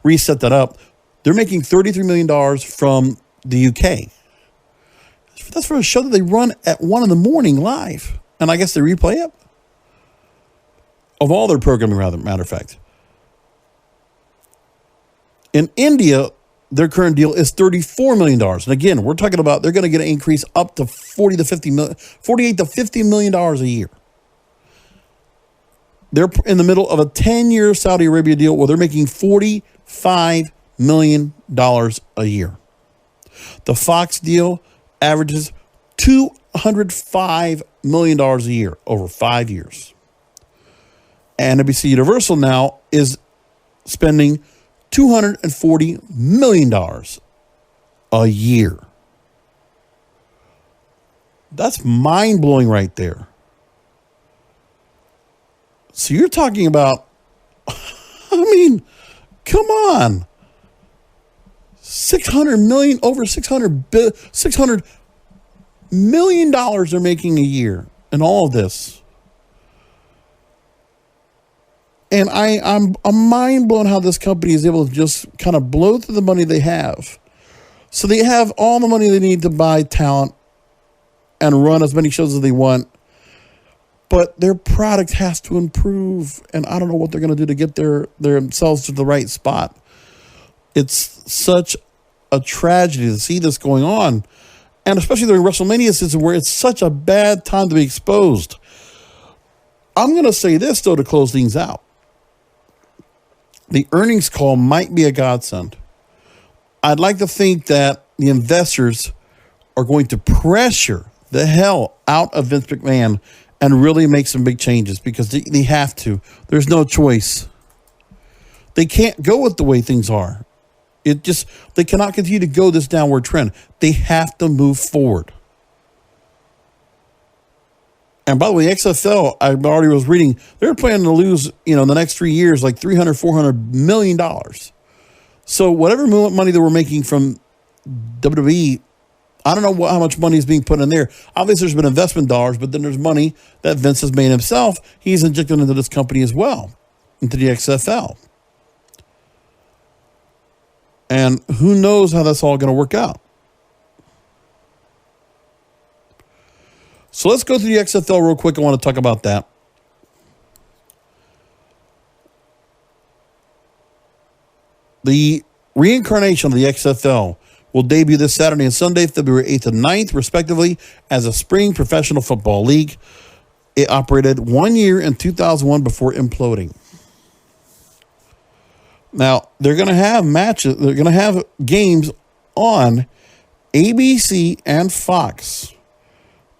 reset that up. They're making $33 million from the UK. That's for a show that they run at 1 a.m. live. And I guess they replay it. Of all their programming, rather, matter of fact. In India, their current deal is $34 million. And again, we're talking about they're going to get an increase up to $48 to $50 million a year. They're in the middle of a 10-year Saudi Arabia deal where they're making $45 million a year. The Fox deal averages $205 million a year over 5 years. And NBC Universal now is spending $240 million a year. That's mind-blowing right there. So you're talking about, I mean, come on. $600 million they're making a year in all of this. And I'm mind blown how this company is able to just kind of blow through the money they have. So they have all the money they need to buy talent and run as many shows as they want. But their product has to improve. And I don't know what they're going to do to get themselves to the right spot. It's such a tragedy to see this going on. And especially during WrestleMania season where it's such a bad time to be exposed. I'm going to say this, though, to close things out. The earnings call might be a godsend. I'd like to think that the investors are going to pressure the hell out of Vince McMahon and really make some big changes because they have to. There's no choice. They can't go with the way things are. They cannot continue to go this downward trend. They have to move forward. And by the way, XFL, I already was reading, they're planning to lose, in the next 3 years, like $400 million. So whatever money they were making from WWE, I don't know how much money is being put in there. Obviously, there's been investment dollars, but then there's money that Vince has made himself. He's injected into this company as well, into the XFL. And who knows how that's all going to work out. So let's go through the XFL real quick. I want to talk about that. The reincarnation of the XFL will debut this Saturday and Sunday, February 8th and 9th, respectively, as a spring professional football league. It operated 1 year in 2001 before imploding. Now, they're going to have matches, they're going to have games on ABC and Fox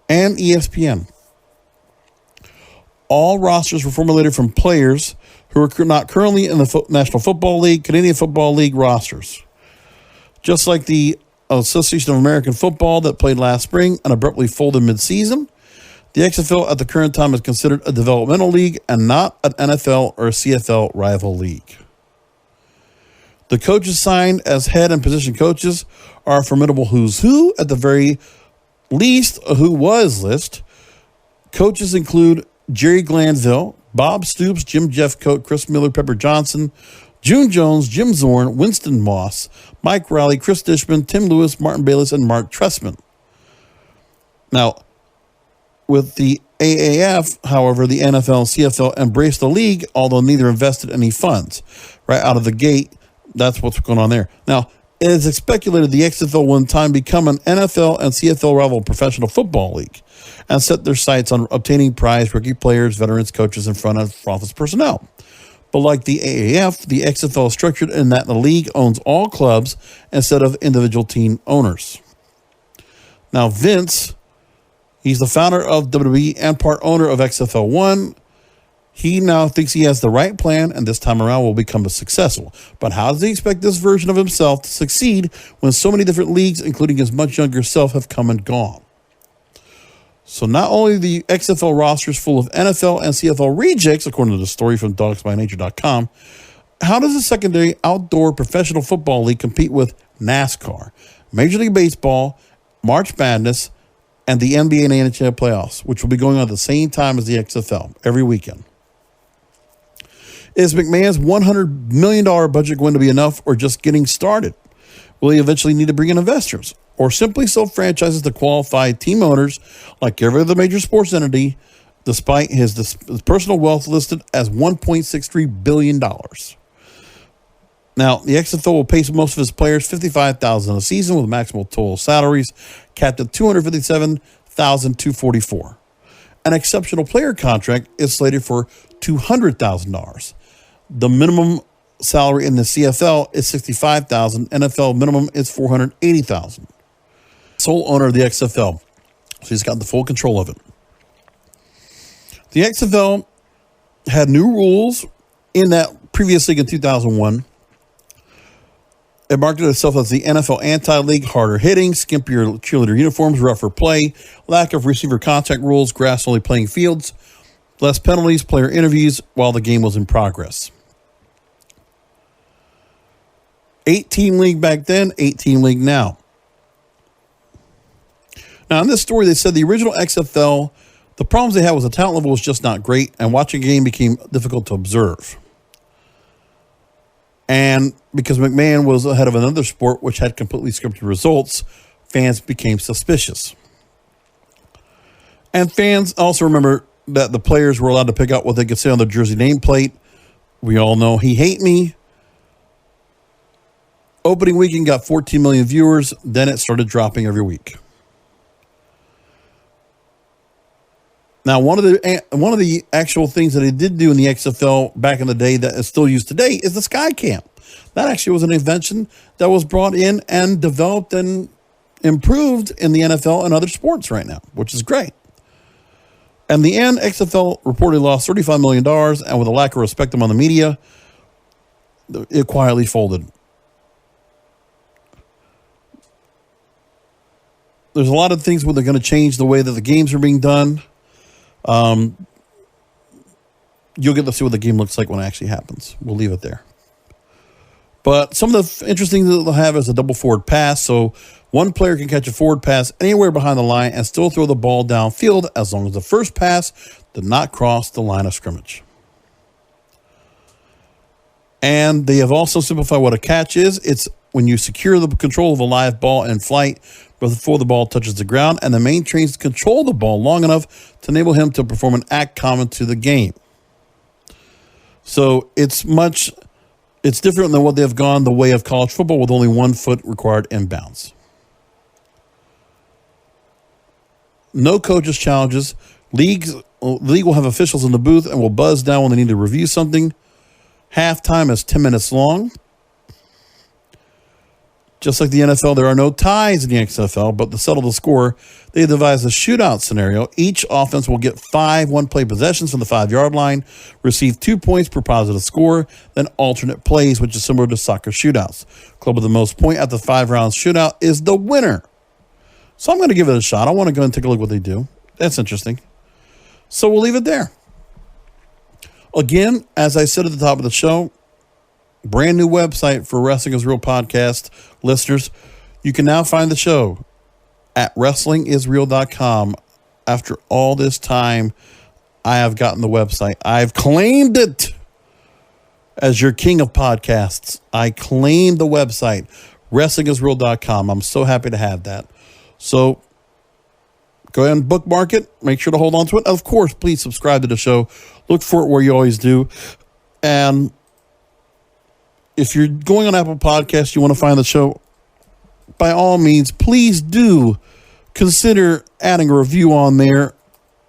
and ESPN. All rosters were formulated from players who are not currently in the National Football League, Canadian Football League rosters. Just like the Association of American Football that played last spring and abruptly folded mid-season, the XFL at the current time is considered a developmental league and not an NFL or CFL rival league. The coaches signed as head and position coaches are a formidable who's who, at the very least a who was list. Coaches include Jerry Glanville, Bob Stoops, Jim Jeffcoat, Chris Miller, Pepper Johnson, June Jones, Jim Zorn, Winston Moss, Mike Riley, Chris Dishman, Tim Lewis, Martin Bayless, and Mark Tressman. Now, with the AAF, however, the NFL and CFL embraced the league, although neither invested any funds. Right out of the gate, that's what's going on there. Now, it is speculated the XFL will in time become an NFL and CFL rival professional football league and set their sights on obtaining prize rookie players, veterans, coaches, and front office personnel. But like the AAF, the XFL is structured in that the league owns all clubs instead of individual team owners. Now, Vince, he's the founder of WWE and part owner of XFL 1. He now thinks he has the right plan, and this time around will become successful. But how does he expect this version of himself to succeed when so many different leagues, including his much younger self, have come and gone? So not only the XFL roster is full of NFL and CFL rejects, according to the story from dogsbynature.com, how does a secondary outdoor professional football league compete with NASCAR, Major League Baseball, March Madness, and the NBA and NHL playoffs, which will be going on at the same time as the XFL every weekend? Is McMahon's $100 million budget going to be enough, or just getting started? Will he eventually need to bring in investors, or simply sell franchises to qualified team owners like every other major sports entity, despite his personal wealth listed as $1.63 billion? Now, the XFL will pay most of his players $55,000 a season, with maximal total salaries capped at $257,244. An exceptional player contract is slated for $200,000. The minimum salary in the CFL is $65,000. NFL minimum is $480,000. Sole owner of the XFL, so he's got the full control of it. The XFL had new rules in that previous league in 2001. It marketed itself as the NFL anti-league, harder hitting, skimpier cheerleader uniforms, rougher play, lack of receiver contact rules, grass-only playing fields, less penalties, player interviews while the game was in progress. 8-team league back then, 8-team league now. Now, in this story, they said the original XFL, the problems they had was the talent level was just not great, and watching a game became difficult to observe. And because McMahon was ahead of another sport which had completely scripted results, fans became suspicious. And fans also remember that the players were allowed to pick out what they could say on their jersey nameplate. We all know "He Hate Me." Opening weekend got 14 million viewers. Then it started dropping every week. Now, one of the actual things that they did do in the XFL back in the day that is still used today is the Sky Cam. That actually was an invention that was brought in and developed and improved in the NFL and other sports right now, which is great. In the end, XFL reportedly lost $35 million, and with a lack of respect among the media, it quietly folded. There's a lot of things where they're going to change the way that the games are being done. You'll get to see what the game looks like when it actually happens. We'll leave it there. But some of the interesting things that they'll have is a double forward pass. So one player can catch a forward pass anywhere behind the line and still throw the ball downfield as long as the first pass did not cross the line of scrimmage. And they have also simplified what a catch is. It's when you secure the control of a live ball in flight before the ball touches the ground, and the main trains to control the ball long enough to enable him to perform an act common to the game. So it's different than what they've gone the way of college football, with only 1 foot required inbounds. No coaches challenges. The league will have officials in the booth and will buzz down when they need to review something. Halftime is 10 minutes long. Just like the NFL, there are no ties in the XFL, but to settle the score, they devised a shootout scenario. Each offense will get 5 one-play possessions from the 5-yard line, receive 2 points per positive score, then alternate plays, which is similar to soccer shootouts. Club with the most point at the 5-round shootout is the winner. So I'm going to give it a shot. I want to go and take a look at what they do. That's interesting. So we'll leave it there. Again, as I said at the top of the show, brand new website for Wrestling is Real podcast listeners. You can now find the show at wrestlingisreal.com. After all this time, I have gotten the website. I've claimed it as your king of podcasts. I claimed the website, wrestlingisreal.com. I'm so happy to have that. So go ahead and bookmark it. Make sure to hold on to it. Of course, please subscribe to the show. Look for it where you always do. And if you're going on Apple Podcasts, you want to find the show, by all means, please do consider adding a review on there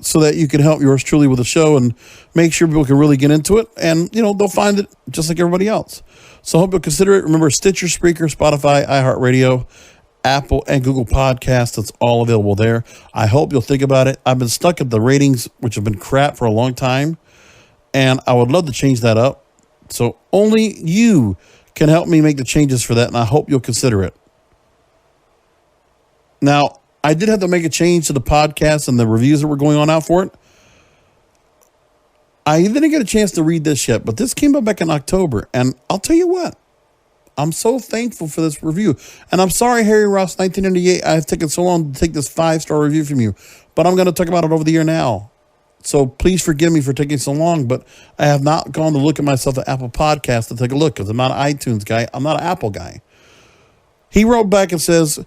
so that you can help yours truly with the show and make sure people can really get into it. And, you know, they'll find it just like everybody else. So I hope you'll consider it. Remember, Stitcher, Spreaker, Spotify, iHeartRadio, Apple, and Google Podcasts. It's all available there. I hope you'll think about it. I've been stuck at the ratings, which have been crap for a long time, and I would love to change that up. So only you can help me make the changes for that, and I hope you'll consider it. Now, I did have to make a change to the podcast and the reviews that were going on out for it. I didn't get a chance to read this yet, but this came up back in October, and I'll tell you what, I'm so thankful for this review. And I'm sorry, Harry Ross 1998, I've taken so long to take this 5-star review from you, but I'm going to talk about it over the air now. So please forgive me for taking so long, but I have not gone to look at myself at Apple Podcasts to take a look because I'm not an iTunes guy. I'm not an Apple guy. He wrote back and says,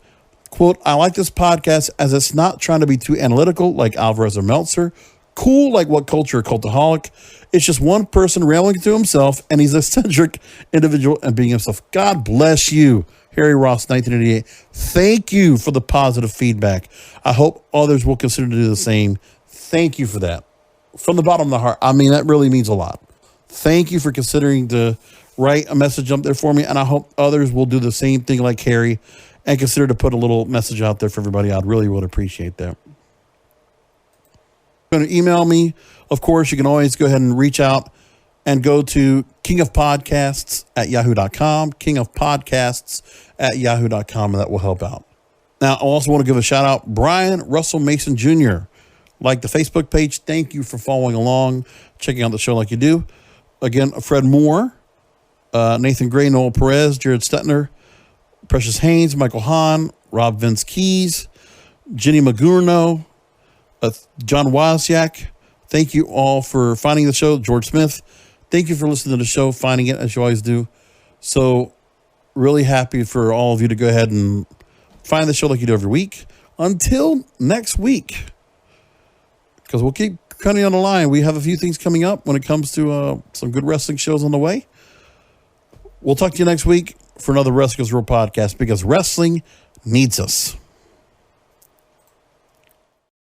quote, I like this podcast as it's not trying to be too analytical like Alvarez or Meltzer, cool like What Culture or Cultaholic. It's just one person railing to himself, and he's an eccentric individual and being himself. God bless you, Harry Ross 1988. Thank you for the positive feedback. I hope others will consider to do the same. Thank you for that. From the bottom of the heart. I mean, that really means a lot. Thank you for considering to write a message up there for me, and I hope others will do the same thing like Harry and consider to put a little message out there for everybody. I'd really would appreciate that. You're going to email me. Of course, you can always go ahead and reach out and go to kingofpodcasts@yahoo.com, kingofpodcasts@yahoo.com, and that will help out. Now, I also want to give a shout out, Brian Russell Mason Jr., like the Facebook page. Thank you for following along, checking out the show like you do. Again, Fred Moore, Nathan Gray, Noel Perez, Jared Stetner, Precious Haynes, Michael Hahn, Rob Vince Keys, Jenny Magurno, John Wozniak. Thank you all for finding the show. George Smith, thank you for listening to the show, finding it as you always do. So really happy for all of you to go ahead and find the show like you do every week. Until next week, because we'll keep cutting on the line. We have a few things coming up when it comes to some good wrestling shows on the way. We'll talk to you next week for another Wrestling is Real podcast, because wrestling needs us.